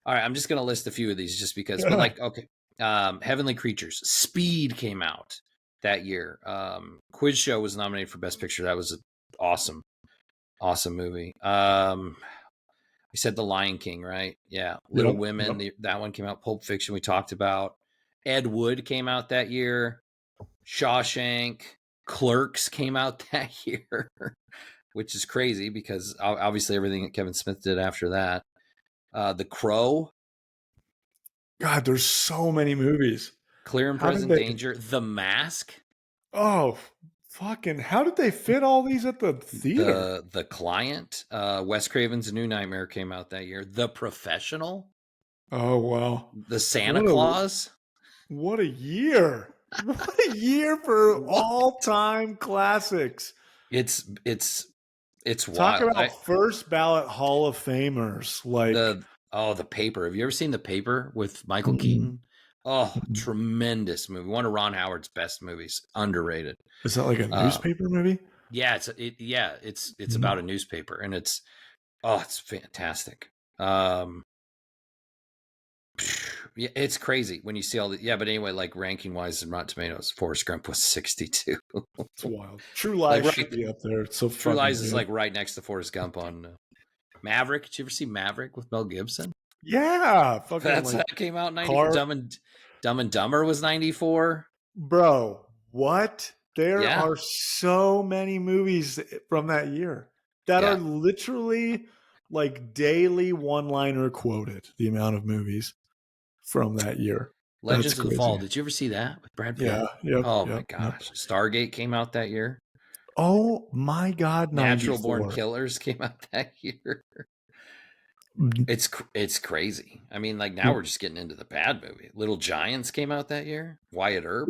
all right, I'm just going to list a few of these just because, but, like, okay. Heavenly Creatures. Speed came out that year. Quiz Show was nominated for Best Picture. That was an awesome movie. We said The Lion King, right? Yeah. Little Women, that one came out. Pulp Fiction, we talked about. Ed Wood came out that year. Shawshank. Clerks came out that year, which is crazy because obviously everything that Kevin Smith did after that. The Crow.
God, there's so many movies.
Clear and Present Danger. The Mask.
Oh, fucking, how did they fit all these at the theater?
The Client, Wes Craven's New Nightmare came out that year. The Professional.
Oh, wow.
The Santa Claus.
What a year. What a year for all-time classics.
It's
Talk
wild.
about first ballot Hall of Famers. Like,
The Paper. Have you ever seen The Paper with Michael Keaton? Oh, tremendous movie. One of Ron Howard's best movies. Underrated.
Is that like a newspaper movie?
Yeah, it's about a newspaper, and it's fantastic. Yeah, it's crazy when you see all the. Yeah, but anyway, like ranking wise in Rotten Tomatoes, Forrest Gump was 62.
It's wild. True Lies
Like
should be up there. It's so
True
fucking
Lies
good.
is like right next to Forrest Gump on Maverick. Did you ever see Maverick with Mel Gibson?
Yeah, fucking
That came out in 94.
car.
Dumb and Dumber was 94.
Bro, what? There
Yeah,
are so many movies from that year that are
yeah.
literally like daily one-liner quoted. The amount of movies from that year. That's
Legends of the Fall.
crazy.
Did you ever see that with Brad Pitt?
Yeah. Yep.
Oh my
Yep. Yep.
gosh. Stargate came out that year.
Oh my God.
Natural Born
94.
Killers came out that year. It's crazy. I mean, like now
Yep.
we're just getting into the bad movie. Little Giants came out that year. Wyatt Earp.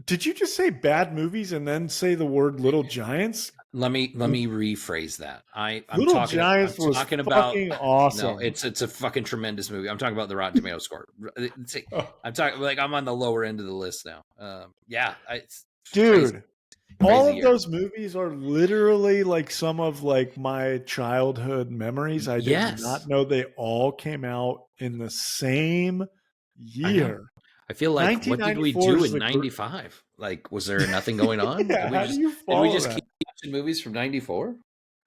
Did you just say bad movies and then say the word Little Giants?
Let me rephrase that. I'm
Little
talking
Giants was
about
fucking awesome.
no, it's a fucking tremendous movie. I'm talking about the Rotten Tomato score. I'm talking like I'm on the lower end of the list now. Yeah, it's
dude.
Crazy
All of
year.
those movies are literally like some of like my childhood memories. I did not know they all came out in the same year.
I feel like what did we
1994
do
is
in '95? Like, was there nothing going on?
Yeah, how do you follow that?
Keep watching movies from '94?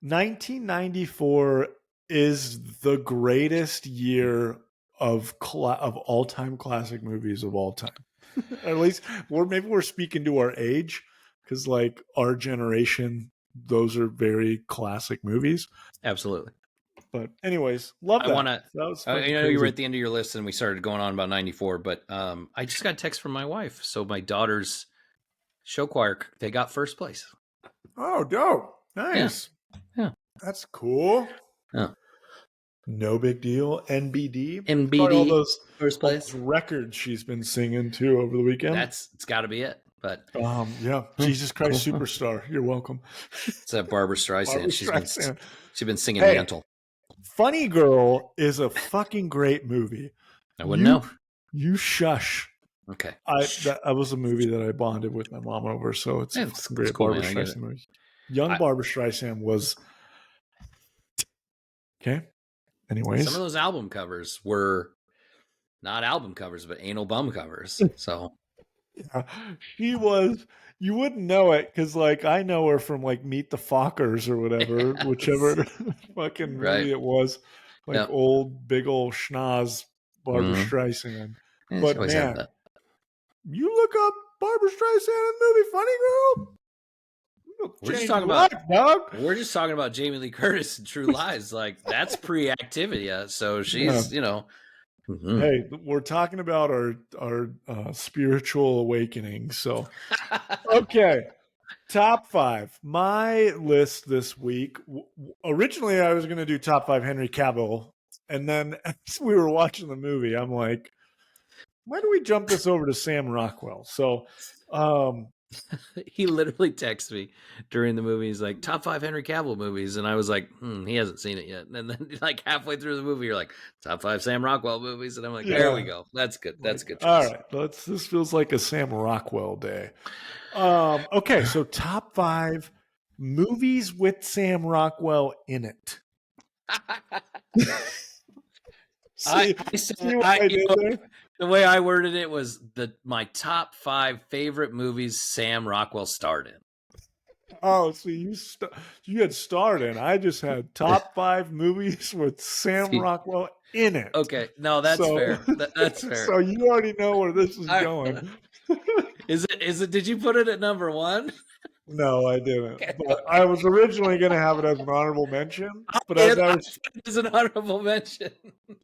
1994 is the greatest year of all-time classic movies of all time. At least, or maybe we're speaking to our age, because like our generation, those are very classic movies.
Absolutely.
But anyways, love that.
I know you were at the end of your list and we started going on about 94, but I just got a text from my wife. So my daughter's show choir, they got first place.
Oh, dope. Nice.
Yeah.
That's cool.
Yeah.
No big deal. NBD.
NBD.
All those
first place.
All those records she's been singing too over the weekend.
It's got to be it. But
yeah, Jesus Christ Superstar. You're welcome.
It's a Barbara Streisand. She's been singing Mantle.
Funny Girl is a fucking great movie.
I wouldn't know.
You shush.
Okay.
That was a movie that I bonded with my mom over, so it's a great cool, Barbara Streisand movie. Barbara Streisand was okay. Anyways,
some of those album covers were not album covers, but anal bum covers. So
yeah, she was. You wouldn't know it because, like, I know her from like Meet the Fockers or whatever, whichever fucking movie it was, like old big old schnoz Barbara Streisand.
Yeah,
but man, you look up Barbara Streisand in the movie Funny Girl.
We're just talking about Jamie Lee Curtis and True Lies. Like that's pre-Activia, so she's
Hey, we're talking about our spiritual awakening. So, okay, top 5. My list this week. Originally, I was going to do top 5 Henry Cavill, and then as we were watching the movie, I'm like, why do we jump this over to Sam Rockwell? So,
he literally texted me during the movie. He's like, top 5 Henry Cavill movies. And I was like, he hasn't seen it yet. And then like halfway through the movie, you're like, top 5 Sam Rockwell movies. And I'm like, there we go. That's good. That's good.
All right. This feels like a Sam Rockwell day. Okay. So top 5 movies with Sam Rockwell in it.
The way I worded it was my top 5 favorite movies Sam Rockwell starred in.
Oh, so you had starred in. I just had top 5 movies with Sam Rockwell in it.
Okay, no, that's fair. That's fair.
So you already know where this is going.
Is it? Did you put it at number 1?
No, I didn't. Okay. But I was originally going to have it as an honorable mention. But
as an honorable mention,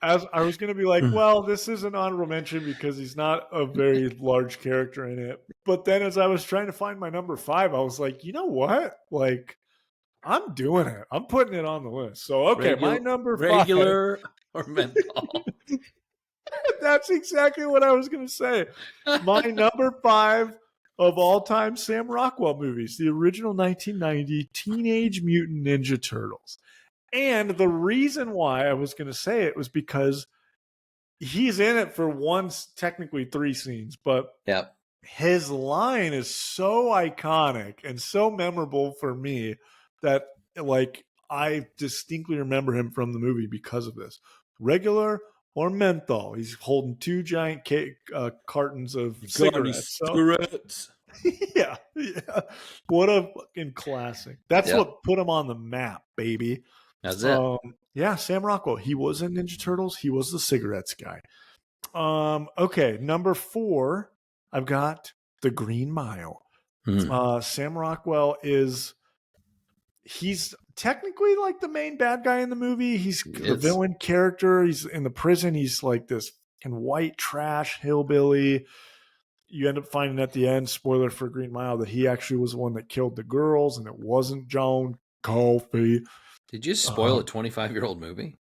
as I was going to be like, well, this is an honorable mention because he's not a very large character in it. But then, as I was trying to find my number 5, I was like, you know what? Like, I'm doing it. I'm putting it on the list. So, okay, my number 5,
regular or menthol.
That's exactly what I was going to say. My number 5. Of all-time Sam Rockwell movies, the original 1990 Teenage Mutant Ninja Turtles. And the reason why I was going to say it was because he's in it for technically 3 scenes, but his line is so iconic and so memorable for me that like I distinctly remember him from the movie because of this. Regular or menthol. He's holding 2 giant cartons of
You got any
cigarettes.
cigarettes?
Yeah. What a fucking classic. That's
Yep.
what put him on the map, baby.
That's it.
Yeah, Sam Rockwell. He was in Ninja Turtles. He was the cigarettes guy. Okay, number 4, I've got The Green Mile. Sam Rockwell he's technically like the main bad guy in the movie. He's the villain character. He's in the prison. He's like this white trash hillbilly. You end up finding at the end, spoiler for Green Mile, that he actually was the one that killed the girls, and it wasn't John Coffey.
Did you spoil a 25-year-old movie?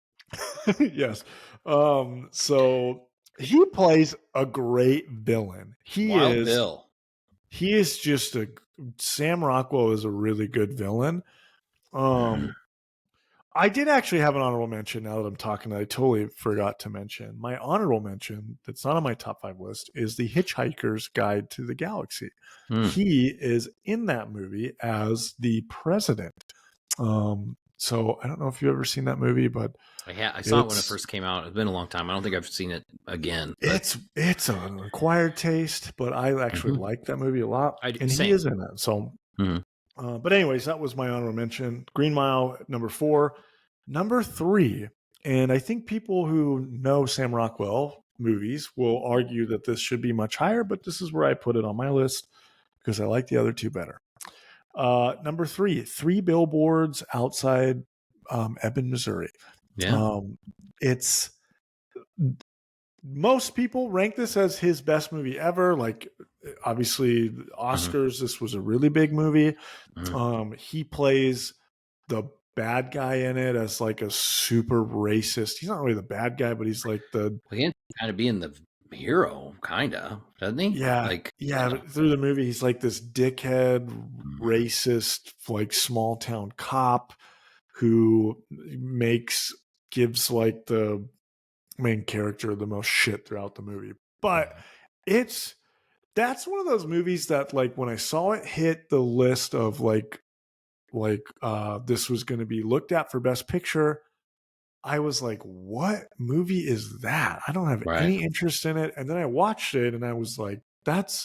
Yes. So he plays a great villain.
Wild Bill.
He is just Sam Rockwell is a really good villain. I did actually have an honorable mention now that I'm talking. I totally forgot to mention. My honorable mention that's not on my top 5 list is The Hitchhiker's Guide to the Galaxy. He is in that movie as the president. So I don't know if you've ever seen that movie, but
I saw it when it first came out. It's been a long time. I don't think I've seen it again.
But it's an acquired taste, but I actually like that movie a lot. He is in it. So, but anyways, that was my honorable mention. Green Mile, number 4. Number 3, and I think people who know Sam Rockwell movies will argue that this should be much higher, but this is where I put it on my list because I like the other 2 better. Number 3, 3 Billboards Outside Ebbing, Missouri.
Yeah.
It's most people rank this as his best movie ever. Like, obviously, Oscars, this was a really big movie. He plays the bad guy in it as like a super racist. He's not really the bad guy, but he's like the
kind of being the hero, kind of, doesn't he?
Yeah, But through the movie, he's like this dickhead, racist, like small town cop who gives like the main character the most shit throughout the movie. But that's one of those movies that, like, when I saw it hit the list of like this was going to be looked at for Best Picture, I was like, what movie is that? I don't have any interest in it. And then I watched it and I was like, that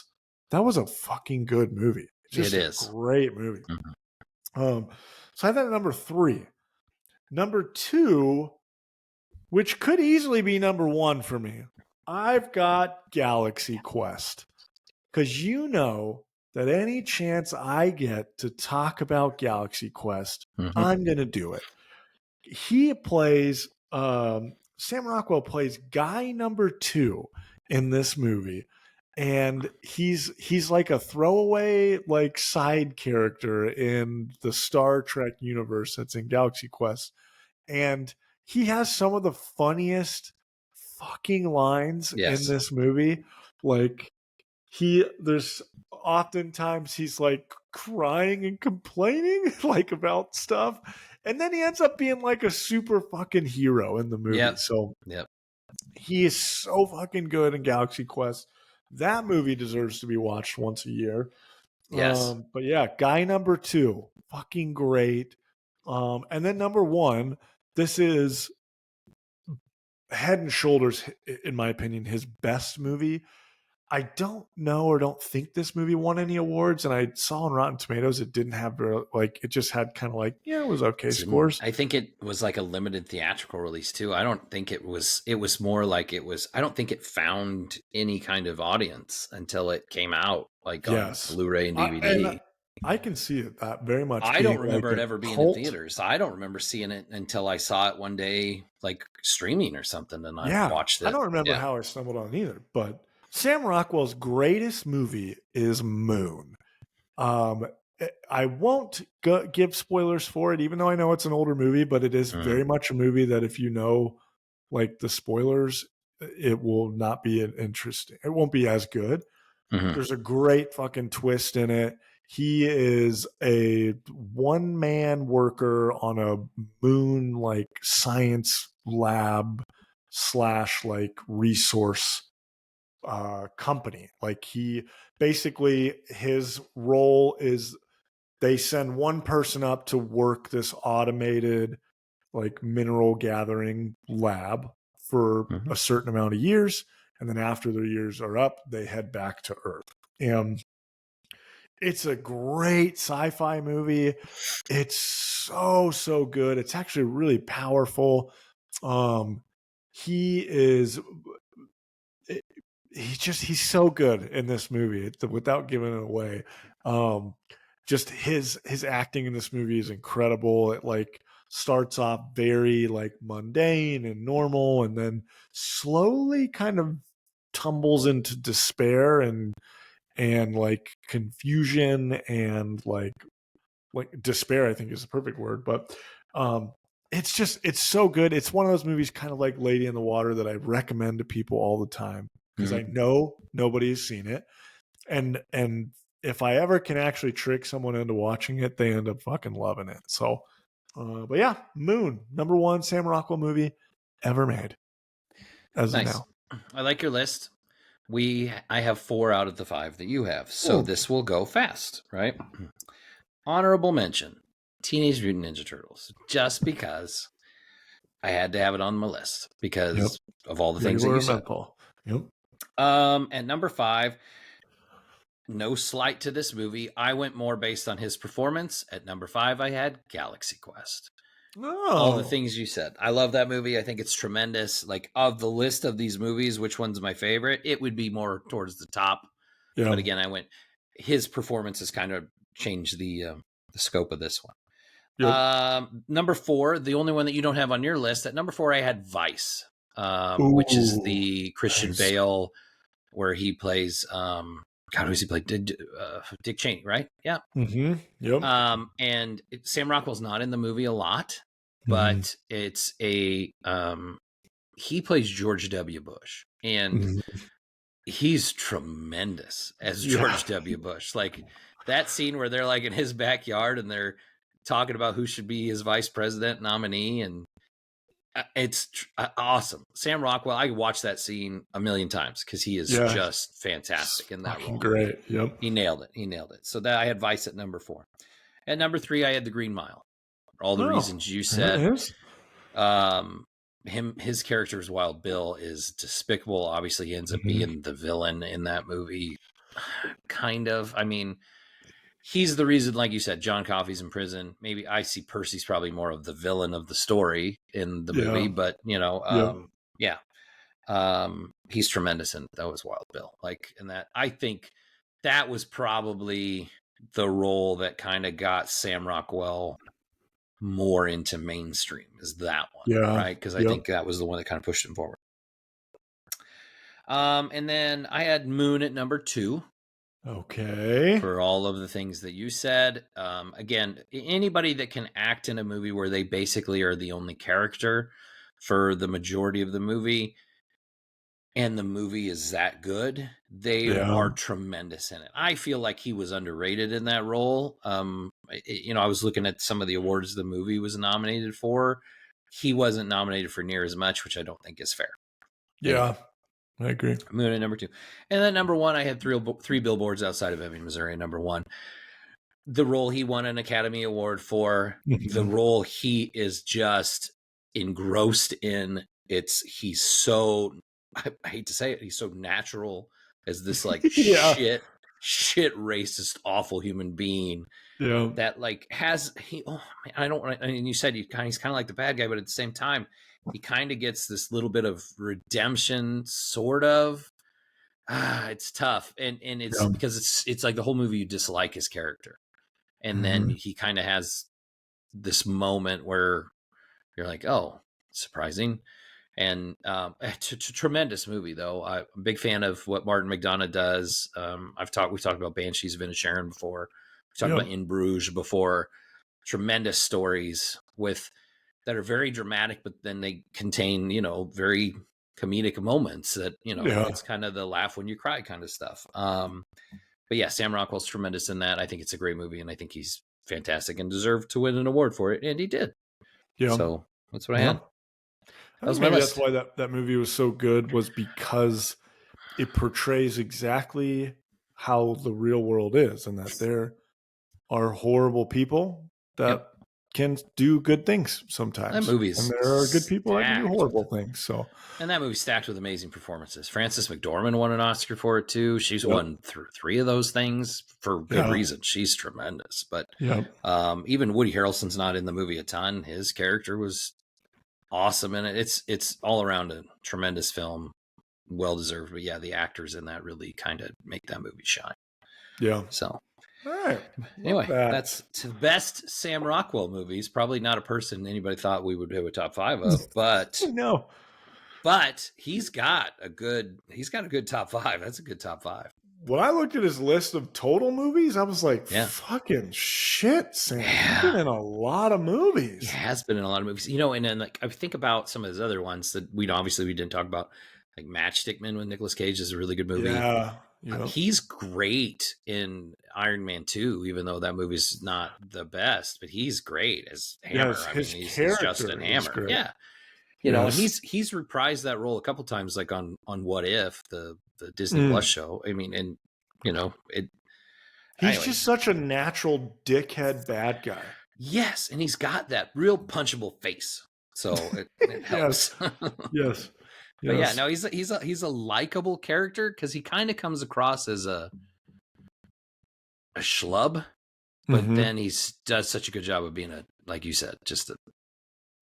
was a fucking good movie. It is a great movie. So I have that at number 3. Number 2, which could easily be number 1 for me, I've got Galaxy Quest. Because you know that any chance I get to talk about Galaxy Quest, I'm going to do it. He plays, Sam Rockwell plays guy number 2 in this movie. And he's like a throwaway, like, side character in the Star Trek universe that's in Galaxy Quest. And he has some of the funniest fucking lines in this movie. Like, there's oftentimes he's like crying and complaining like about stuff, and then he ends up being like a super fucking hero in the movie. So he is so fucking good in Galaxy Quest. That movie deserves to be watched once a year. But yeah, guy number 2, fucking great. And then number 1, this is head and shoulders, in my opinion, his best movie. I don't know or don't think this movie won any awards, and I saw on Rotten Tomatoes it didn't have it just had kind of like, it was okay scores.
I think it was like a limited theatrical release too. I don't think it was more like it was, I don't think it found any kind of audience until it came out like on Blu-ray and DVD.
I can see it that very much.
I don't remember it ever being in theaters. I don't remember seeing it until I saw it one day, like streaming or something, and I watched it.
I don't remember how I stumbled on it either, but Sam Rockwell's greatest movie is Moon. I won't give spoilers for it, even though I know it's an older movie, but it is very much a movie that if you know, like, the spoilers, it will not be interesting. It won't be as good. There's a great fucking twist in it. He is a one-man worker on a moon, like, science lab / like resource company. Like, he basically, his role is they send one person up to work this automated, like, mineral gathering lab for a certain amount of years. And then after their years are up, they head back to Earth. And it's a great sci-fi movie. It's so good. It's actually really powerful. He is he's so good in this movie without giving it away. Just his acting in this movie is incredible. It like starts off very like mundane and normal, and then slowly kind of tumbles into despair and like confusion and like despair, I think is the perfect word. But it's so good. It's one of those movies kind of like Lady in the Water that I recommend to people all the time because I know nobody has seen it. And if I ever can actually trick someone into watching it, they end up fucking loving it. So but yeah, Moon, number 1 Sam Rockwell movie ever made. As of now.
I like your list. I have 4 out of the 5 that you have. So this will go fast, right? Honorable mention, Teenage Mutant Ninja Turtles, just because I had to have it on my list because of all the things that you said.
Yep.
At number 5, no slight to this movie, I went more based on his performance. At number 5, I had Galaxy Quest. All the things you said. I love that movie. I think it's tremendous. Like, of the list of these movies, which one's my favorite? It would be more towards the top. Yeah. But again, his performance has kind of changed the scope of this one. Yep. Number 4, the only one that you don't have on your list. At number 4, I had Vice, which is the Christian Bale, where he plays, God, who's he play? Dick Cheney, right? Yeah.
Mm-hmm. Yep.
And Sam Rockwell's not in the movie a lot, but it's he plays George W. Bush, and he's tremendous as George W. Bush. Like that scene where they're like in his backyard and they're talking about who should be his vice president nominee, and it's awesome. Sam Rockwell, I watched that scene a million times because he is just fantastic in that role.
Great. Yep.
He nailed it. So that I had Vice at number 4. At number 3, I had The Green Mile. For all the reasons you said. His character as Wild Bill is despicable. Obviously, he ends up being the villain in that movie. Kind of. I mean, he's the reason, like you said, John Coffey's in prison. Maybe I see Percy's probably more of the villain of the story in the movie, but he's tremendous in that was Wild Bill. Like in that, I think that was probably the role that kind of got Sam Rockwell more into mainstream is that one, right? Because I think that was the one that kind of pushed him forward. And then I had Moon at number 2.
Okay.
For all of the things that you said. Again, anybody that can act in a movie where they basically are the only character for the majority of the movie, and the movie is that good, they are tremendous in it. I feel like he was underrated in that role. I was looking at some of the awards the movie was nominated for. He wasn't nominated for near as much, which I don't think is fair.
Yeah. Anyway. I agree.
Moon at number 2. And then number 1, I had 3 Billboards Outside of Ebbing, Missouri at number 1. The role he won an Academy Award for, the role he is just engrossed in. He's so, I hate to say it, he's so natural as this like shit racist, awful human being. Yeah. That like and you said he's kind of like the bad guy, but at the same time, he kind of gets this little bit of redemption, sort of. It's tough, and it's because it's like the whole movie you dislike his character, and then he kind of has this moment where you're like, oh, surprising, and it's a tremendous movie though. I'm a big fan of what Martin McDonagh does. We've talked about Banshees of Inisherin before. We talked about In Bruges before. Tremendous stories that are very dramatic, but then they contain, very comedic moments that, it's kind of the laugh when you cry kind of stuff. But yeah, Sam Rockwell's tremendous in that. I think it's a great movie, and I think he's fantastic and deserved to win an award for it. And he did. Yeah. So that's what I had.
I think maybe that's why that movie was so good, was because it portrays exactly how the real world is, and that there are horrible people that can do good things
That
sometimes.
movie is
and there are good people that can do horrible
with,
things. So,
and that movie's stacked with amazing performances. Frances McDormand won an Oscar for it too. She's
yep.
won three of those things for good reason. She's tremendous. But even Woody Harrelson's not in the movie a ton. His character was awesome in it. It's all around a tremendous film, well deserved. But yeah, the actors in that really kind of make that movie shine.
Yeah.
So.
All right.
Anyway, that's the best Sam Rockwell movies. Probably not a person anybody thought we would do a top 5 of, but
no.
But he's got a good top 5. That's a good top 5.
When I looked at his list of total movies, I was like, fucking shit, Sam. He's been in a lot of movies.
He has been in a lot of movies. And then like I think about some of his other ones that we didn't talk about. Like Matchstick Men with Nicolas Cage is a really good movie.
Yeah.
He's great in Iron Man 2, even though that movie's not the best, but he's great as Hammer. He's Justin Hammer. Yeah. And he's reprised that role a couple times, like on What If, the Disney Plus show.
He's just such a natural dickhead bad guy.
Yes, and he's got that real punchable face, so it helps.
Yes.
But yeah, no, he's a likable character because he kind of comes across as a schlub, but then he does such a good job of being like you said, just a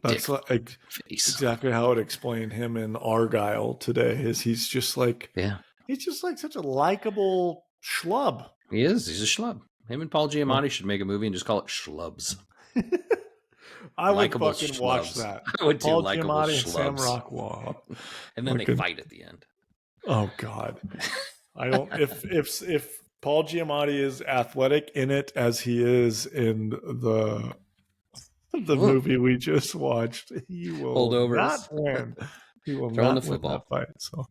That's like exactly how it explained him in Argylle today. He's just like such a likable schlub.
He's a schlub. Him and Paul Giamatti should make a movie and just call it Schlubs.
I would fucking watch that.
I would
Paul
do likable
Giamatti
schlubs.
and Sam Rockwell.
And then they fight at the end.
Oh God. I don't if Paul Giamatti is athletic in it as he is in the movie we just watched, he will not win. He will not win that fight. So,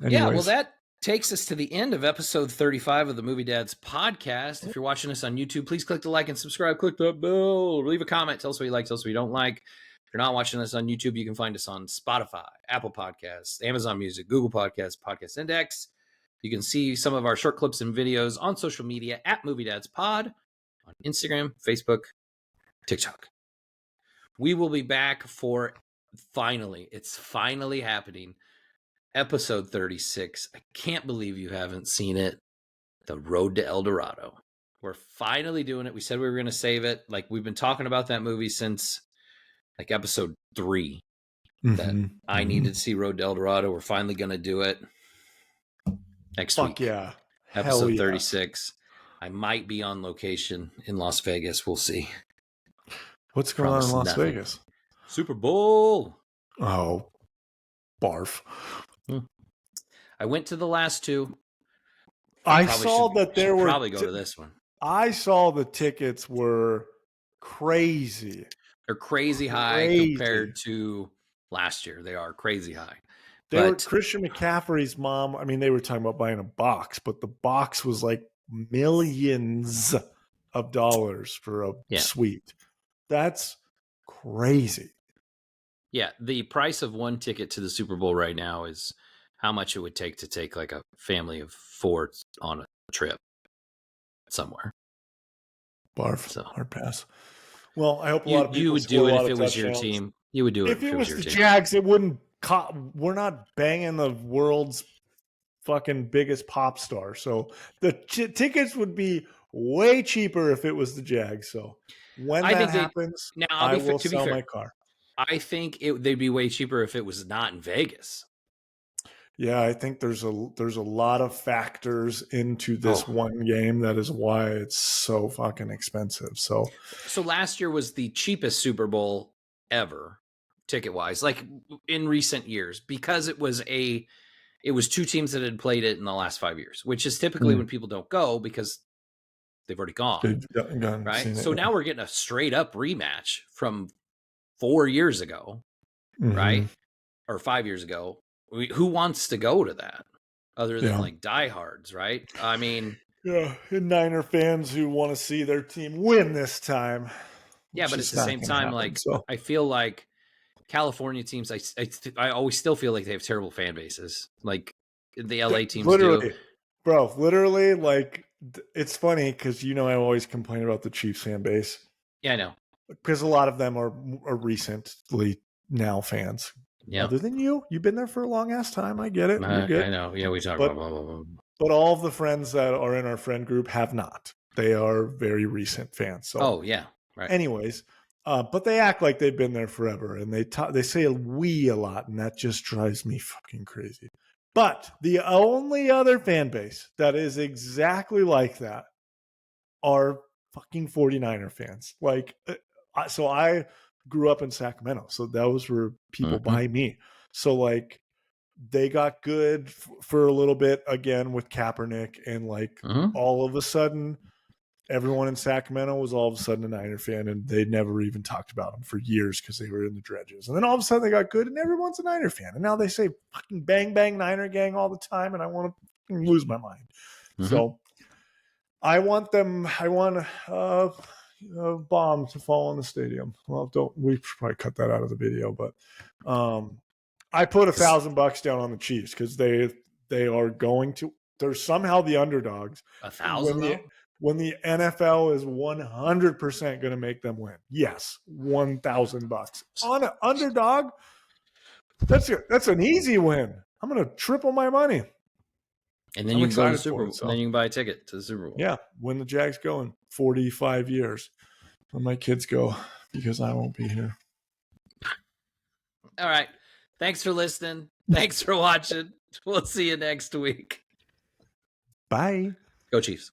yeah, well, that takes us to the end of episode 35 of the Movie Dads podcast. If you're watching us on YouTube, please click the like and subscribe. Click that bell. Leave a comment. Tell us what you like. Tell us what you don't like. If you're not watching us on YouTube, you can find us on Spotify, Apple Podcasts, Amazon Music, Google Podcasts, Podcast Index. You can see some of our short clips and videos on social media at Movie Dads Pod on Instagram, Facebook, TikTok. We will be back for it's finally happening. Episode 36. I can't believe you haven't seen it. The Road to El Dorado. We're finally doing it. We said we were going to save it. Like we've been talking about that movie since like episode 3. That I needed to see Road to El Dorado. We're finally going to do it next week.
Yeah.
Episode 36. I might be on location in Las Vegas. We'll see.
What's going on in Las Vegas?
Super Bowl.
Oh, barf.
I went to the last 2.
I saw that there were
probably go to this one.
I saw the tickets were crazy.
They're crazy high compared to last year. They are crazy high.
They were Christian McCaffrey's mom. I mean, they were talking about buying a box, but the box was like millions of dollars for a suite. That's crazy.
Yeah, the price of one ticket to the Super Bowl right now is how much it would take to take like a family of 4 on a trip somewhere.
Barf. So hard pass. Well, I hope a lot of people
you would do it if it was your team. You would do it
if it was your team. Jags. It wouldn't. We're not banging the world's fucking biggest pop star, so the tickets would be way cheaper if it was the Jags. So when that happens, I will sell my car.
I think they'd be way cheaper if it was not in Vegas.
Yeah, I think there's a lot of factors into this one game. That is why it's so fucking expensive. So
last year was the cheapest Super Bowl ever, ticket wise, like in recent years, because it was 2 teams that had played it in the last 5 years, which is typically when people don't go because they've already gone. Right. So now we're getting a straight up rematch from 4 years ago, right? Or 5 years ago. Who wants to go to that other than like diehards, right? I mean,
and Niner fans who want to see their team win this time.
Yeah, but at the same time, I feel like California teams, I always still feel like they have terrible fan bases, like the LA teams do.
Bro, literally, like it's funny because I always complain about the Chiefs fan base.
Yeah, I know.
because a lot of them are recently now fans.
Yeah.
Other than you've been there for a long ass time. I get it. You're good.
I know. Yeah, we talk about blah, blah, blah.
But all of the friends that are in our friend group have not. They are very recent fans. So,
yeah, right.
Anyways, but they act like they've been there forever, and they say "we" a lot, and that just drives me fucking crazy. But the only other fan base that is exactly like that are fucking 49er fans. Like, so I grew up in Sacramento, so those were people by me. So like, they got good for a little bit again with Kaepernick, and like all of a sudden, everyone in Sacramento was all of a sudden a Niner fan, and they never even talked about them for years because they were in the dredges. And then all of a sudden they got good, and everyone's a Niner fan. And now they say fucking bang bang Niner gang all the time, and I want to lose my mind. So I want a bomb to fall in the stadium. Well, we should probably cut that out of the video, but I put $1,000 down on the Chiefs because they are going to. They're somehow the underdogs.
1,000
when the NFL is 100% going to make them win. Yes, $1,000 on an underdog. That's an easy win. I'm going to triple my money.
And then you can go to the Super Bowl. Then you can buy a ticket to the Super Bowl.
Yeah, when the Jags go in 45 years, when my kids go, because I won't be here.
All right. Thanks for listening. Thanks for watching. We'll see you next week.
Bye.
Go Chiefs.